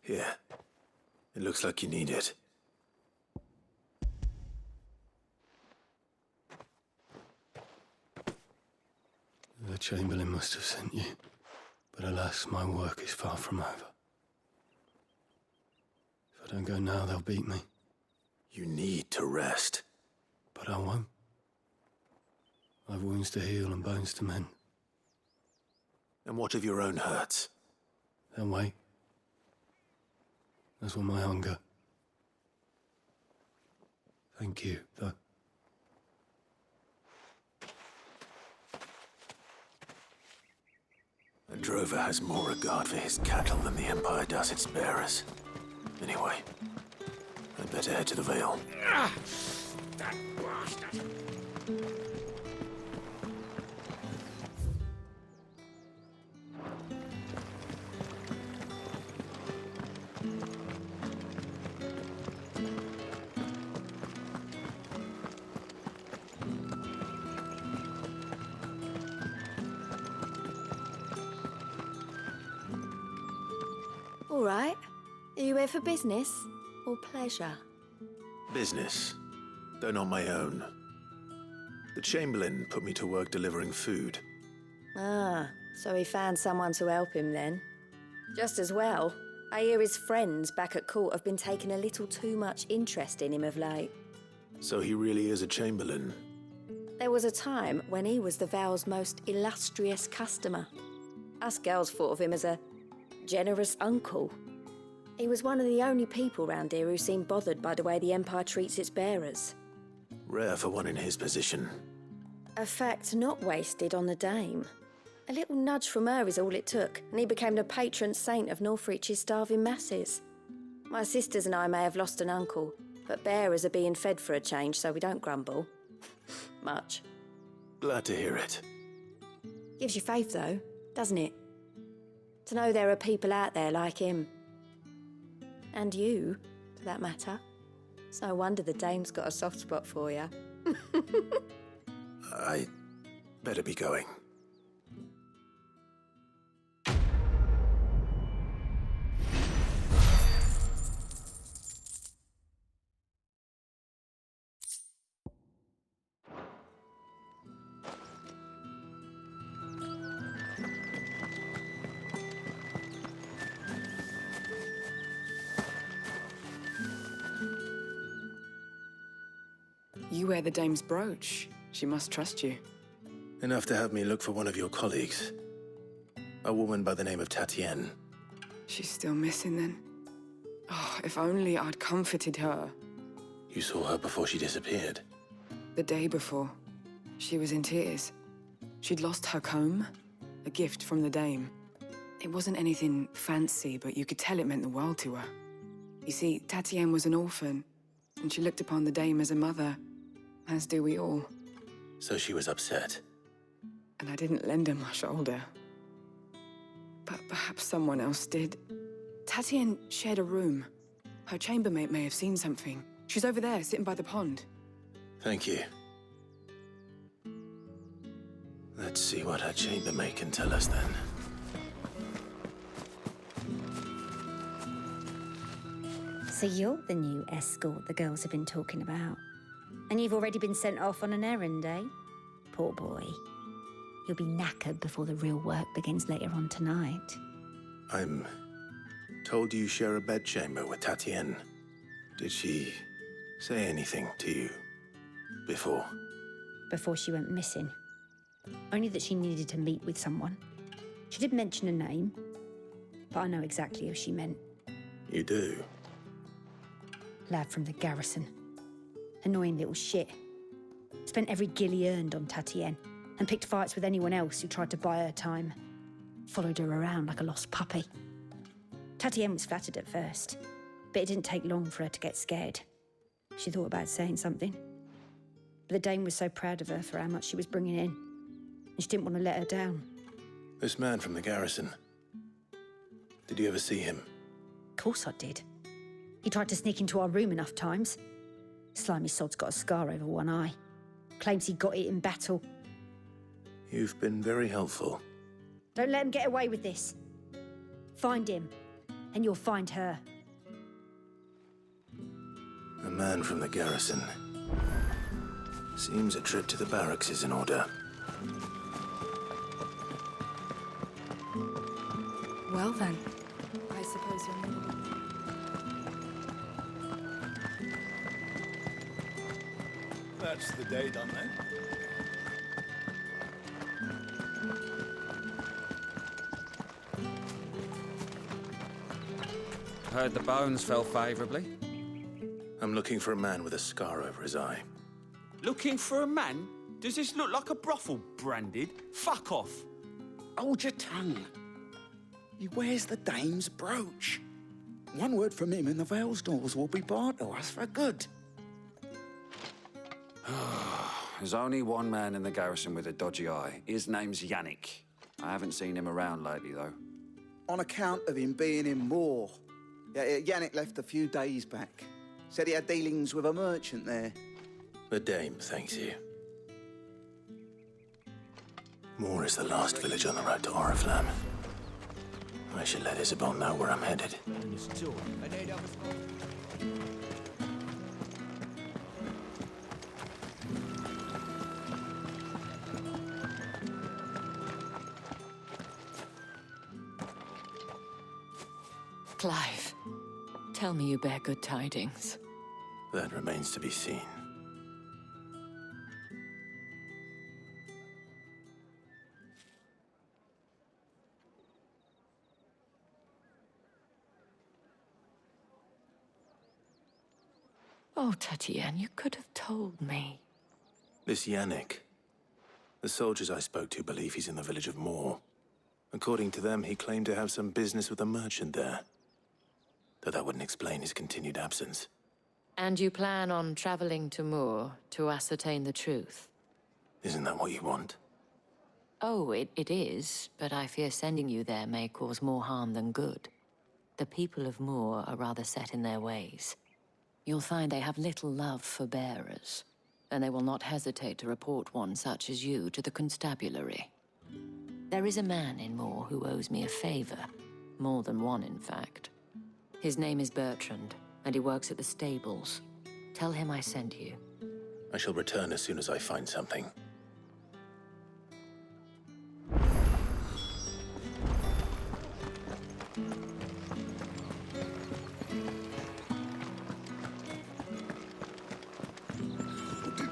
Here. It looks like you need it. The Chamberlain must have sent you. But alas, my work is far from over. If I don't go now, they'll beat me. You need to rest. But I won't. I've wounds to heal and bones to mend. And what of your own hurts? They'll wait. As will my hunger. Thank you, though. A drover has more regard for his cattle than the Empire does its bearers. Anyway, I'd better head to the Vale. That bastard! All right. Are you here for business or pleasure? Business, though not my own. The Chamberlain put me to work delivering food. Ah, so he found someone to help him then. Just as well. I hear his friends back at court have been taking a little too much interest in him of late. So he really is a Chamberlain. There was a time when he was the Vale's most illustrious customer. Us girls thought of him as a generous uncle. He was one of the only people round here who seemed bothered by the way the Empire treats its bearers. Rare for one in his position. A fact not wasted on the dame. A little nudge from her is all it took, and he became the patron saint of Northreach's starving masses. My sisters and I may have lost an uncle, but bearers are being fed for a change, so we don't grumble. Much. Glad to hear it. Gives you faith, though, doesn't it? To know there are people out there like him. And you, for that matter. It's no wonder the dame's got a soft spot for you. I better be going. You wear the dame's brooch. She must trust you. Enough to have me look for one of your colleagues. A woman by the name of Tatienne. She's still missing then. Oh, if only I'd comforted her. You saw her before she disappeared. The day before, she was in tears. She'd lost her comb, a gift from the dame. It wasn't anything fancy, but you could tell it meant the world to her. You see, Tatienne was an orphan, and she looked upon the dame as a mother, as do we all. So she was upset. And I didn't lend her my shoulder. But perhaps someone else did. Tatienne shared a room. Her chambermaid may have seen something. She's over there, sitting by the pond. Thank you. Let's see what her chambermaid can tell us then. So you're the new escort the girls have been talking about. And you've already been sent off on an errand, eh? Poor boy. You'll be knackered before the real work begins later on tonight. I'm told you share a bedchamber with Tatienne. Did she say anything to you before? Before she went missing. Only that she needed to meet with someone. She did mention a name, but I know exactly who she meant. You do? Lad from the garrison. Annoying little shit. Spent every guil he earned on Tatienne and picked fights with anyone else who tried to buy her time. Followed her around like a lost puppy. Tatienne was flattered at first, but it didn't take long for her to get scared. She thought about saying something. But the dame was so proud of her for how much she was bringing in, and she didn't want to let her down. This man from the garrison. Did you ever see him? Of course I did. He tried to sneak into our room enough times. Slimy sod's got a scar over one eye. Claims he got it in battle. You've been very helpful. Don't let him get away with this. Find him, and you'll find her. A man from the garrison. Seems a trip to the barracks is in order. Well then, I suppose you're not. That's the day done then. Heard the bones fell favourably. I'm looking for a man with a scar over his eye. Looking for a man? Does this look like a brothel, Branded? Fuck off. Hold your tongue. He wears the dame's brooch. One word from him and the Vale's doors will be barred to us for good. There's only one man in the garrison with a dodgy eye. His name's Yannick. I haven't seen him around lately, though. On account of him being in war. Yeah, Yannick left a few days back. Said he had dealings with a merchant there. The dame thanks you. Moor is the last village on the road to Oriflamme. I should let Isabel know where I'm headed. Clive, tell me you bear good tidings. That remains to be seen. Oh, Tatienne, you could have told me. This Yannick. The soldiers I spoke to believe he's in the village of Moor. According to them, he claimed to have some business with a merchant there. Though that wouldn't explain his continued absence. And you plan on traveling to Moor to ascertain the truth? Isn't that what you want? Oh, it is, but I fear sending you there may cause more harm than good. The people of Moor are rather set in their ways. You'll find they have little love for bearers, and they will not hesitate to report one such as you to the constabulary. There is a man in Moor who owes me a favor. More than one, in fact. His name is Bertrand, and he works at the stables. Tell him I sent you. I shall return as soon as I find something. Did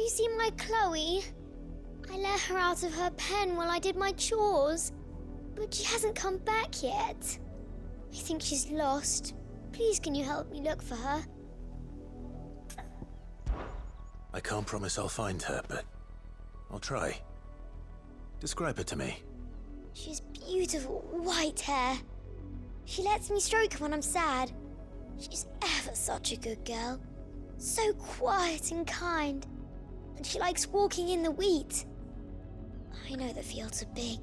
you seen my Chloe? I let her out of her pen while I did my chores, but she hasn't come back yet. I think she's lost. Please, can you help me look for her? I can't promise I'll find her, but I'll try. Describe her to me. She has beautiful white hair. She lets me stroke her when I'm sad. She's ever such a good girl. So quiet and kind. And she likes walking in the wheat. I know the fields are big,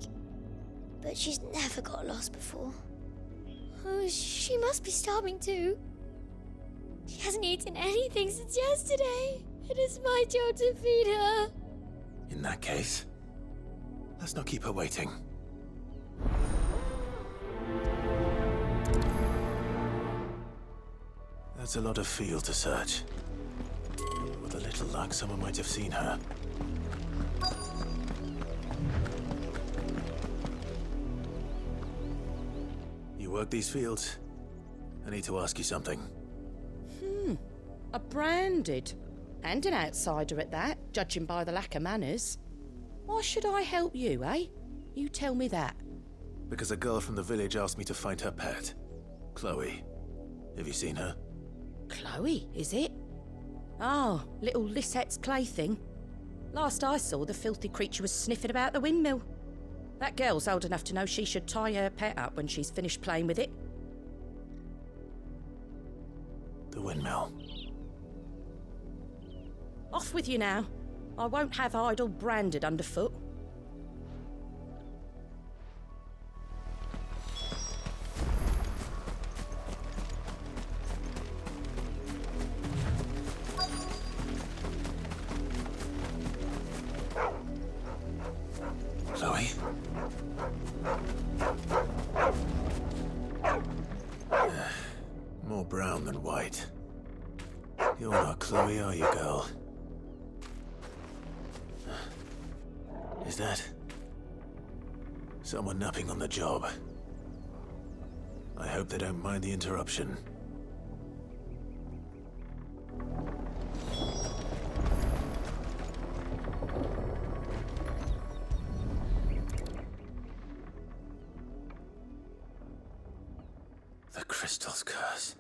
but she's never got lost before. Oh, she must be starving too. She hasn't eaten anything since yesterday. It is my job to feed her. In that case, let's not keep her waiting. That's a lot of field to search. With a little luck, someone might have seen her. You work these fields? I need to ask you something. A branded. And an outsider at that, judging by the lack of manners. Why should I help you, eh? You tell me that. Because a girl from the village asked me to find her pet, Chloe. Have you seen her? Chloe, is it? Oh, little Lisette's plaything. Last I saw, the filthy creature was sniffing about the windmill. That girl's old enough to know she should tie her pet up when she's finished playing with it. The windmill. Off with you now. I won't have idle branded underfoot. Chloe? More brown than white. You're not Chloe, are you, girl? Is that someone napping on the job? I hope they don't mind the interruption. The crystal's curse.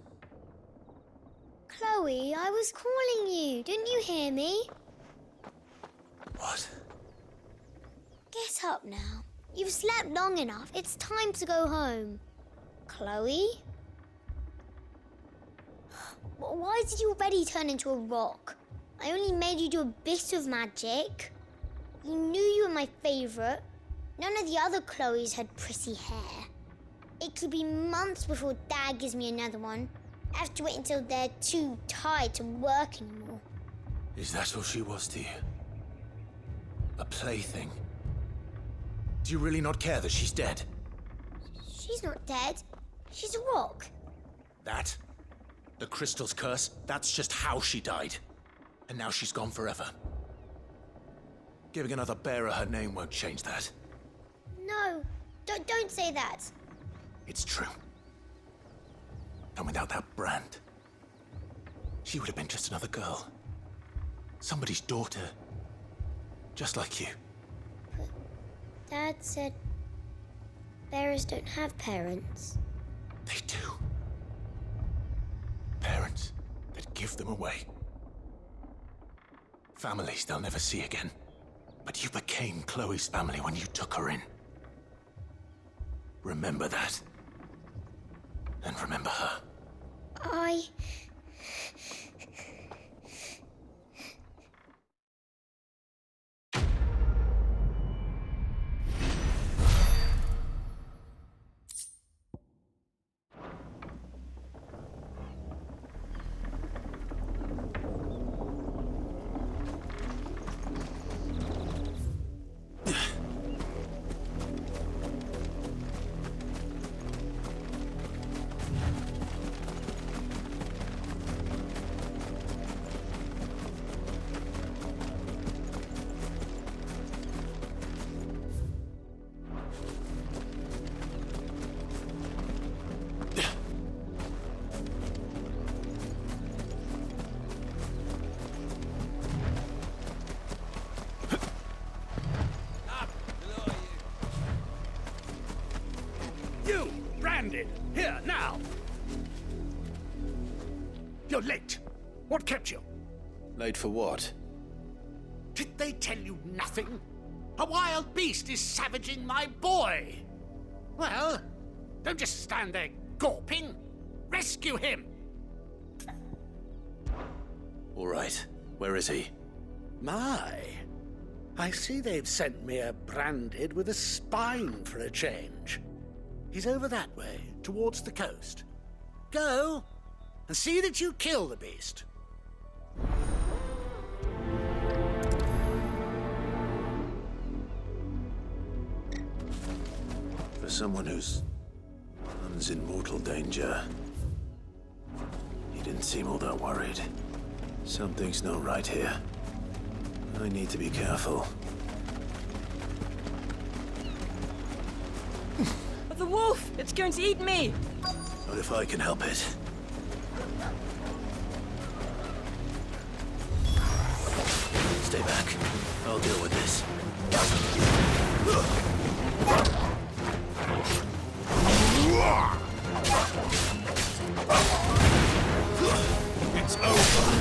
Chloe, I was calling you. Didn't you hear me? What? Get up now. You've slept long enough. It's time to go home. Chloe? Why did you already turn into a rock? I only made you do a bit of magic. You knew you were my favourite. None of the other Chloes had pretty hair. It could be months before Dad gives me another one. I have to wait until they're too tired to work anymore. Is that all she was to you? A plaything? Do you really not care that she's dead? She's not dead. She's a rock. That? The crystal's curse? That's just how she died. And now she's gone forever. Giving another bearer her name won't change that. No, don't say that. It's true. And without that brand, she would have been just another girl. Somebody's daughter. Just like you. But Dad said bearers don't have parents. They do. Parents that give them away. Families they'll never see again. But you became Chloe's family when you took her in. Remember that. And remember her. You, branded, here, now! You're late. What kept you? Late for what? Did they tell you nothing? A wild beast is savaging my boy. Well, don't just stand there gawping. Rescue him. All right. Where is he? My. I see they've sent me a branded with a spine for a change. He's over that way, towards the coast. Go, and see that you kill the beast. For someone whose son's in mortal danger, he didn't seem all that worried. Something's not right here. I need to be careful. The wolf! It's going to eat me! Not if I can help it. Stay back. I'll deal with this. It's over.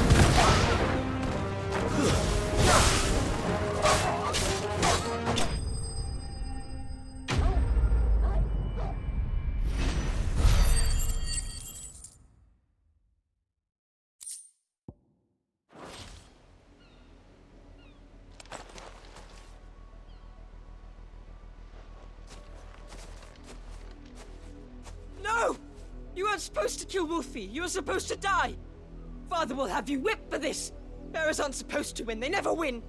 No! You weren't supposed to kill Wolfie. You were supposed to die. Father will have you whipped for this. Bearers aren't supposed to win. They never win.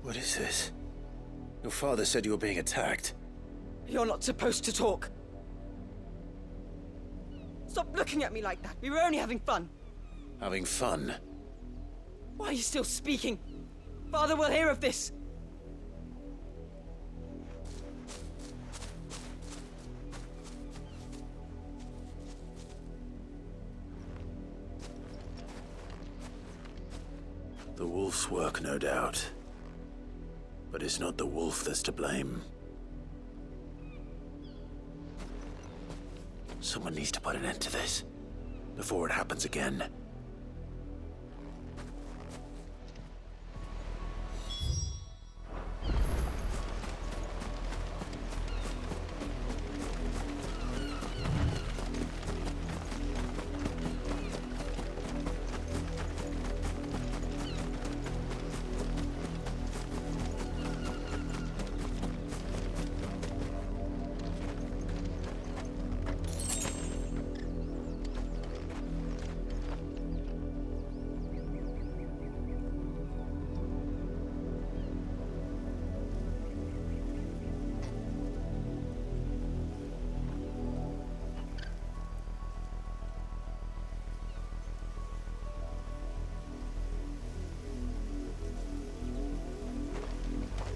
What is this? Your father said you were being attacked. You're not supposed to talk. Stop looking at me like that. We were only having fun. Having fun? Why are you still speaking? Father will hear of this. The wolf's work, no doubt. But it's not the wolf that's to blame. Someone needs to put an end to this, before it happens again.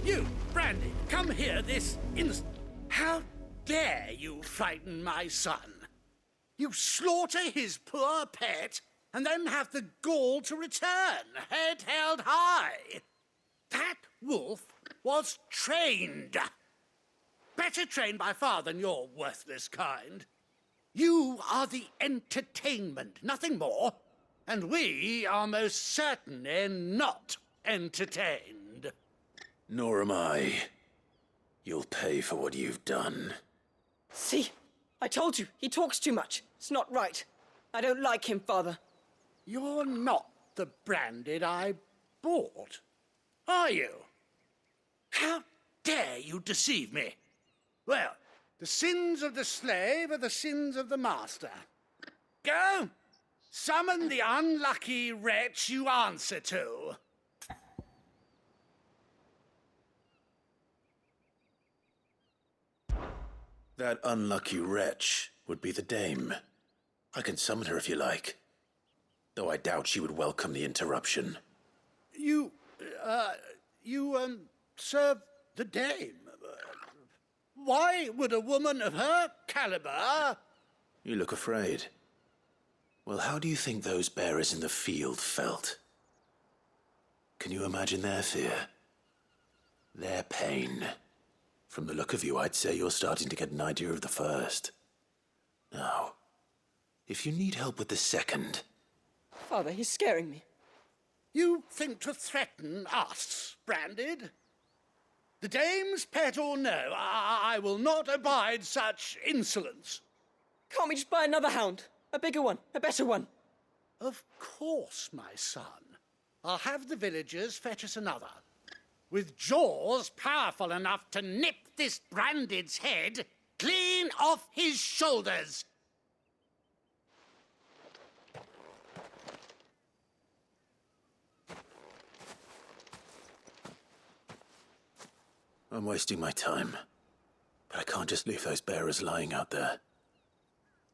You, Brandy, come here this instant. How dare you frighten my son? You slaughter his poor pet and then have the gall to return, head held high. That wolf was trained. Better trained by far than your worthless kind. You are the entertainment, nothing more. And we are most certainly not entertained. Nor am I. You'll pay for what you've done. See? I told you, he talks too much. It's not right. I don't like him, Father. You're not the branded I bought, are you? How dare you deceive me? Well, the sins of the slave are the sins of the master. Go! Summon the unlucky wretch you answer to. That unlucky wretch would be the dame. I can summon her if you like. Though I doubt she would welcome the interruption. You serve the dame. Why would a woman of her caliber... You look afraid. Well, how do you think those bearers in the field felt? Can you imagine their fear? Their pain? From the look of you, I'd say you're starting to get an idea of the first. Now, if you need help with the second... Father, he's scaring me. You think to threaten us, Branded? The dame's pet or no, I will not abide such insolence. Can't we just buy another hound? A bigger one, a better one. Of course, my son. I'll have the villagers fetch us another. With jaws powerful enough to nip this Branded's head clean off his shoulders. I'm wasting my time. But I can't just leave those bearers lying out there.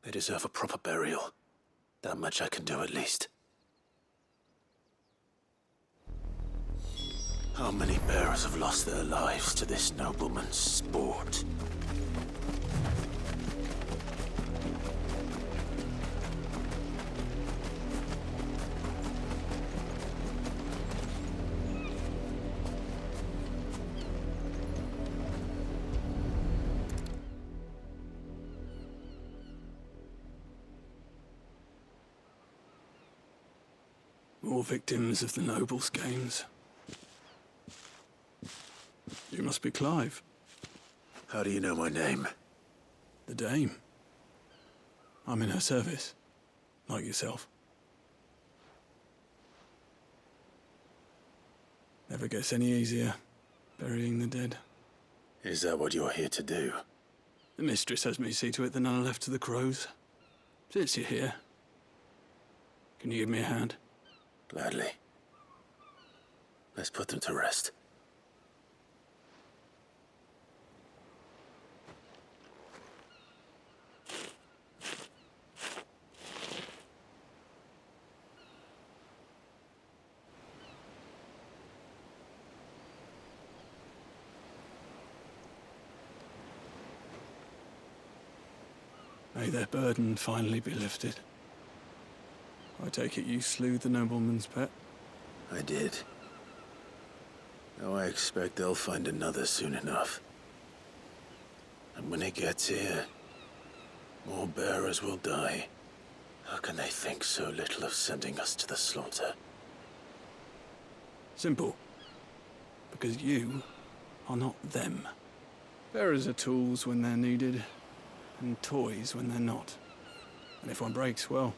They deserve a proper burial. That much I can do at least. How many bearers have lost their lives to this nobleman's sport? More victims of the nobles' games. You must be Clive. How do you know my name? The Dame. I'm in her service, like yourself. Never gets any easier, burying the dead. Is that what you're here to do? The mistress has me see to it that none are left to the crows. Since you're here, can you give me a hand? Gladly. Let's put them to rest. May their burden finally be lifted. I take it you slew the nobleman's pet? I did. Now I expect they'll find another soon enough. And when it gets here, more bearers will die. How can they think so little of sending us to the slaughter? Simple. Because you are not them. Bearers are tools when they're needed, and toys when they're not. And if one breaks, well,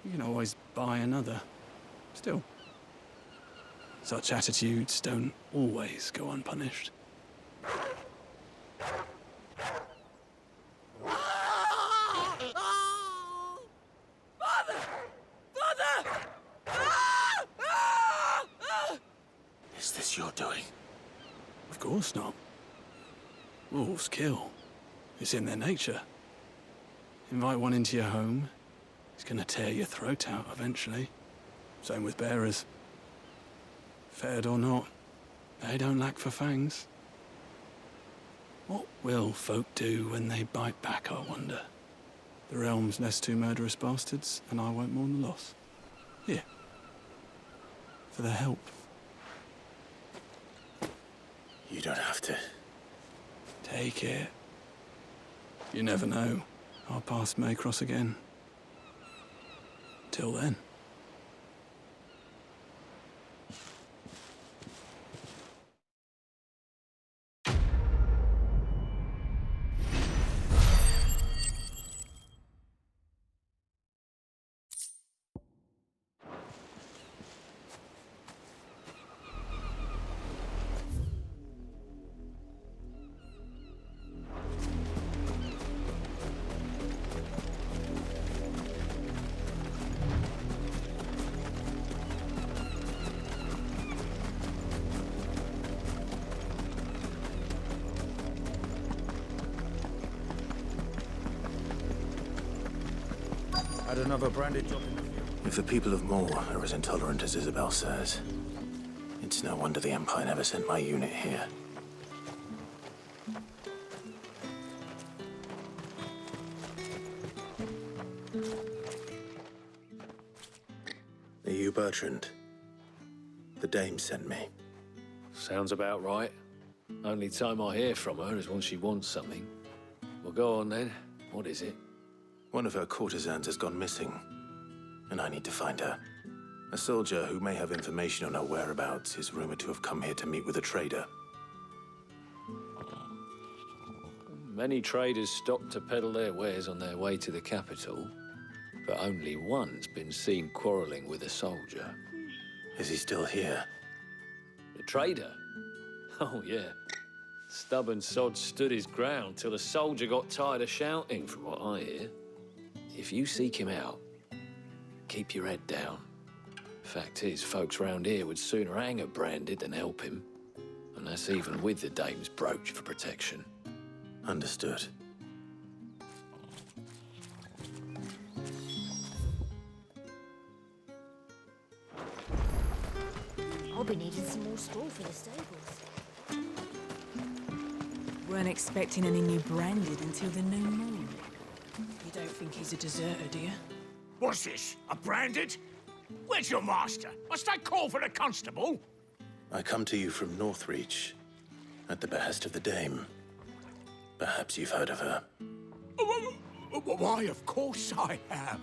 you can always buy another. Still, such attitudes don't always go unpunished. Is this your doing? Of course not. Wolves kill. It's in their nature. Invite one into your home, he's gonna tear your throat out eventually. Same with bearers. Fed or not, they don't lack for fangs. What will folk do when they bite back, I wonder? The realm's less two murderous bastards, and I won't mourn the loss. Here. For their help. You don't have to. Take it. You never know. Our paths may cross again. Till then. Had another branded job in the field. If the people of Moor are as intolerant as Isabel says, it's no wonder the Empire never sent my unit here. Are you Bertrand? The Dame sent me. Sounds about right. Only time I hear from her is when she wants something. Well, go on then. What is it? One of her courtesans has gone missing, and I need to find her. A soldier who may have information on her whereabouts is rumored to have come here to meet with a trader. Many traders stop to peddle their wares on their way to the capital, but only one's been seen quarrelling with a soldier. Is he still here? The trader? Oh, yeah. Stubborn sod stood his ground till the soldier got tired of shouting, from what I hear. If you seek him out, keep your head down. Fact is, folks round here would sooner hang a branded than help him. And that's even with the dame's brooch for protection. Understood. I'll be needing some more straw for the stables. Weren't expecting any new branded until the new moon. You don't think he's a deserter, do you? What's this? A branded? Where's your master? Must I call for the constable? I come to you from Northreach, at the behest of the Dame. Perhaps you've heard of her. Why, of course I have.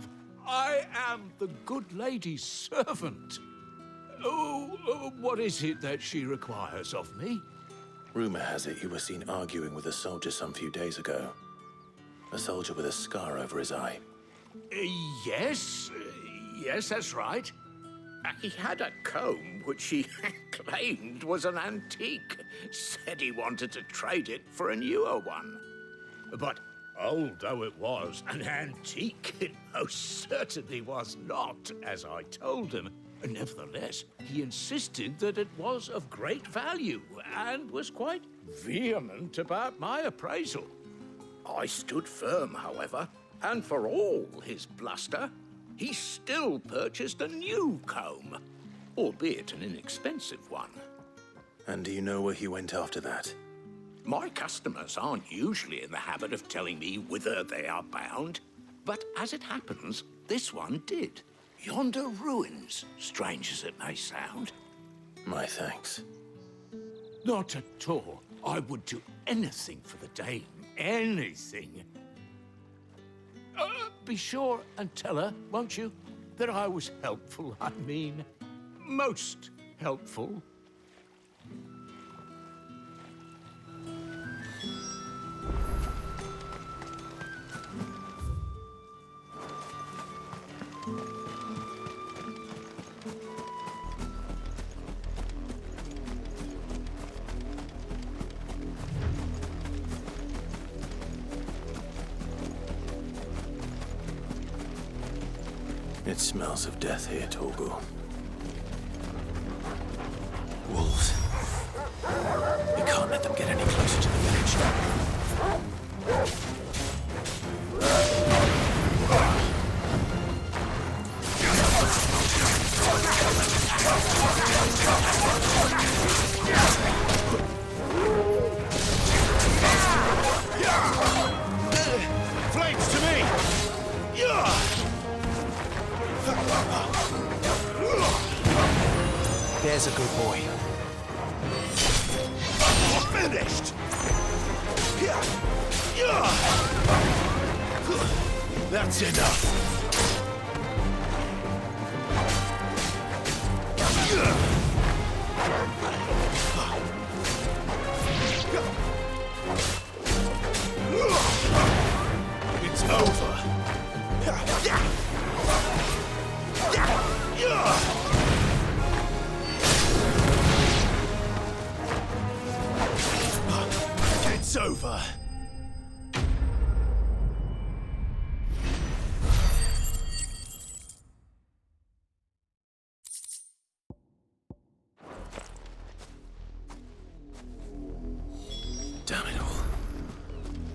I am the good lady's servant. What is it that she requires of me? Rumor has it you were seen arguing with a soldier some few days ago. A soldier with a scar over his eye. Yes, that's right. He had a comb which he claimed was an antique. Said he wanted to trade it for a newer one. But old though it was, an antique it most certainly was not, as I told him. Nevertheless, he insisted that it was of great value and was quite vehement about my appraisal. I stood firm, however, and for all his bluster, he still purchased a new comb, albeit an inexpensive one. And do you know where he went after that? My customers aren't usually in the habit of telling me whither they are bound, but as it happens, this one did. Yonder ruins, strange as it may sound. My thanks. Not at all. I would do anything for the Dame. Anything. Be sure and tell her, won't you, that I was helpful. I mean, most helpful. It smells of death here, Torgal. Wolves. We can't let them get any closer to the village. Flames to me! There's a good boy. Finished! That's enough. It's over. It's over. Damn it all.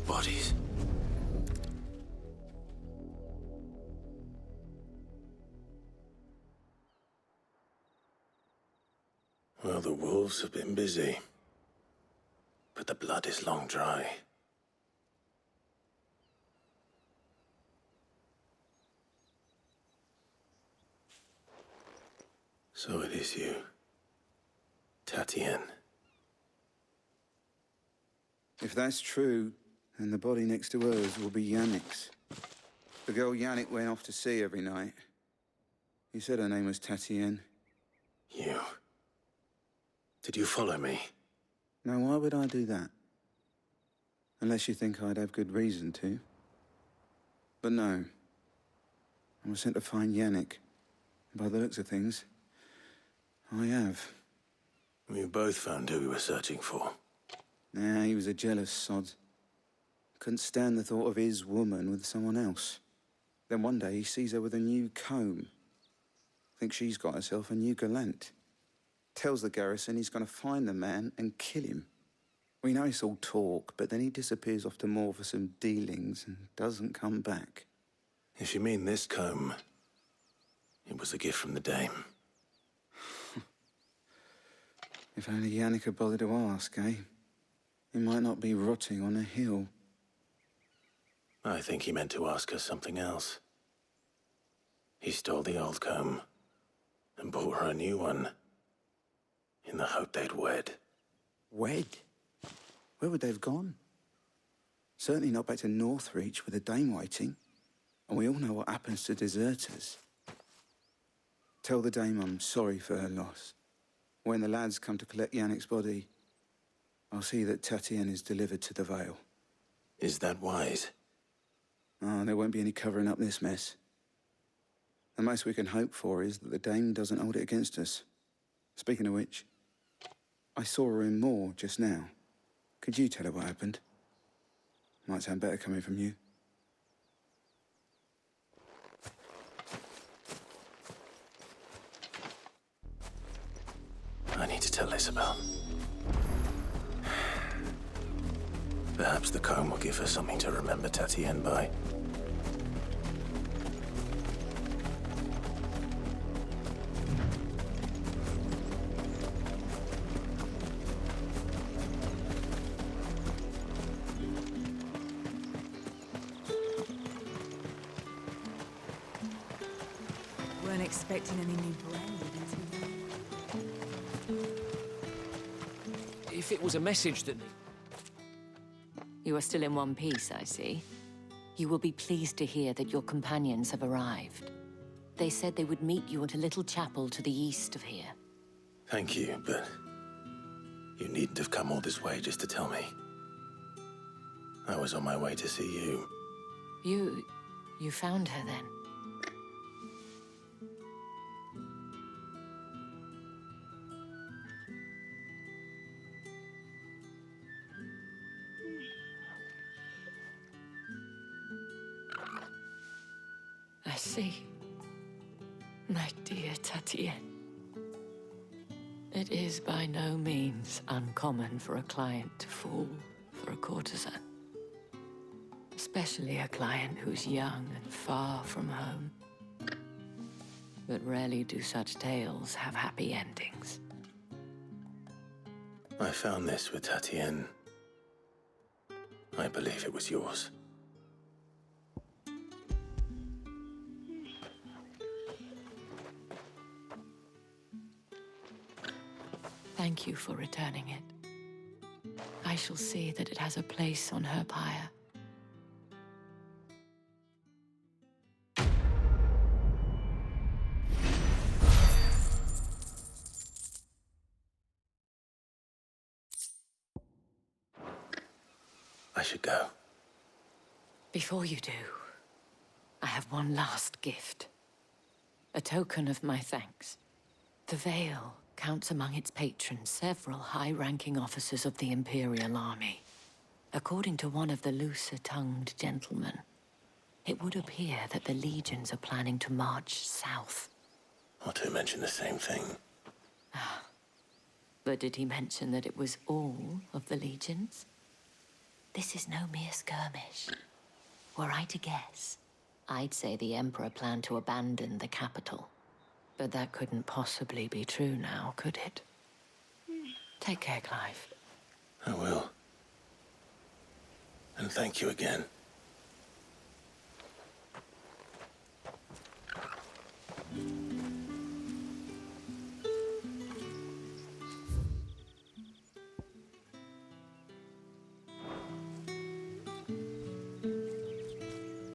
Bodies. Well, the wolves have been busy. But the blood is long dry. So it is you, Tatienne. If that's true, And the body next to hers will be Yannick's. The girl Yannick went off to see every night. He said her name was Tatienne. You... Did you follow me? Now, why would I do that? Unless you think I'd have good reason to. But no. I was sent to find Yannick. By the looks of things, I have. We both found who we were searching for. Nah, he was a jealous sod. Couldn't stand the thought of his woman with someone else. Then one day he sees her with a new comb. Thinks she's got herself a new gallant. Tells the garrison he's gonna find the man and kill him. We know it's all talk, but then he disappears off to Moor for some dealings and doesn't come back. If you mean this comb, it was a gift from the dame. If only Yannick had bothered to ask, eh? He might not be rotting on a hill. I think he meant to ask us something else. He stole the old comb and bought her a new one in the hope they'd wed. Wed? Where would they have gone? Certainly not back to Northreach with a dame waiting. And we all know what happens to deserters. Tell the dame I'm sorry for her loss. When the lads come to collect Yannick's body, I'll see that Tatienne is delivered to the Vale. Is that wise? Oh, there won't be any covering up this mess. The most we can hope for is that the dame doesn't hold it against us. Speaking of which, I saw her in Moor just now. Could you tell her what happened? Might sound better coming from you. I need to tell Isabel. Perhaps the comb will give her something to remember Tatienne by. Weren't expecting any new branding until If it was a message that... You are still in one piece, I see. You will be pleased to hear that your companions have arrived. They said they would meet you at a little chapel to the east of here. Thank you, but you needn't have come all this way just to tell me. I was on my way to see you. You found her then? I see. My dear Tatienne. It is by no means uncommon for a client to fall for a courtesan. Especially a client who's young and far from home. But rarely do such tales have happy endings. I found this with Tatienne. I believe it was yours. Thank you for returning it. I shall see that it has a place on her pyre. I should go. Before you do, I have one last gift. A token of my thanks. The Vale counts among its patrons several high-ranking officers of the Imperial Army. According to one of the looser-tongued gentlemen, it would appear that the legions are planning to march south. Not to mention the same thing. But did he mention that it was all of the legions? This is no mere skirmish. Were I to guess, I'd say the Emperor planned to abandon the capital. But that couldn't possibly be true now, could it? Take care, Clive. I will. And thank you again.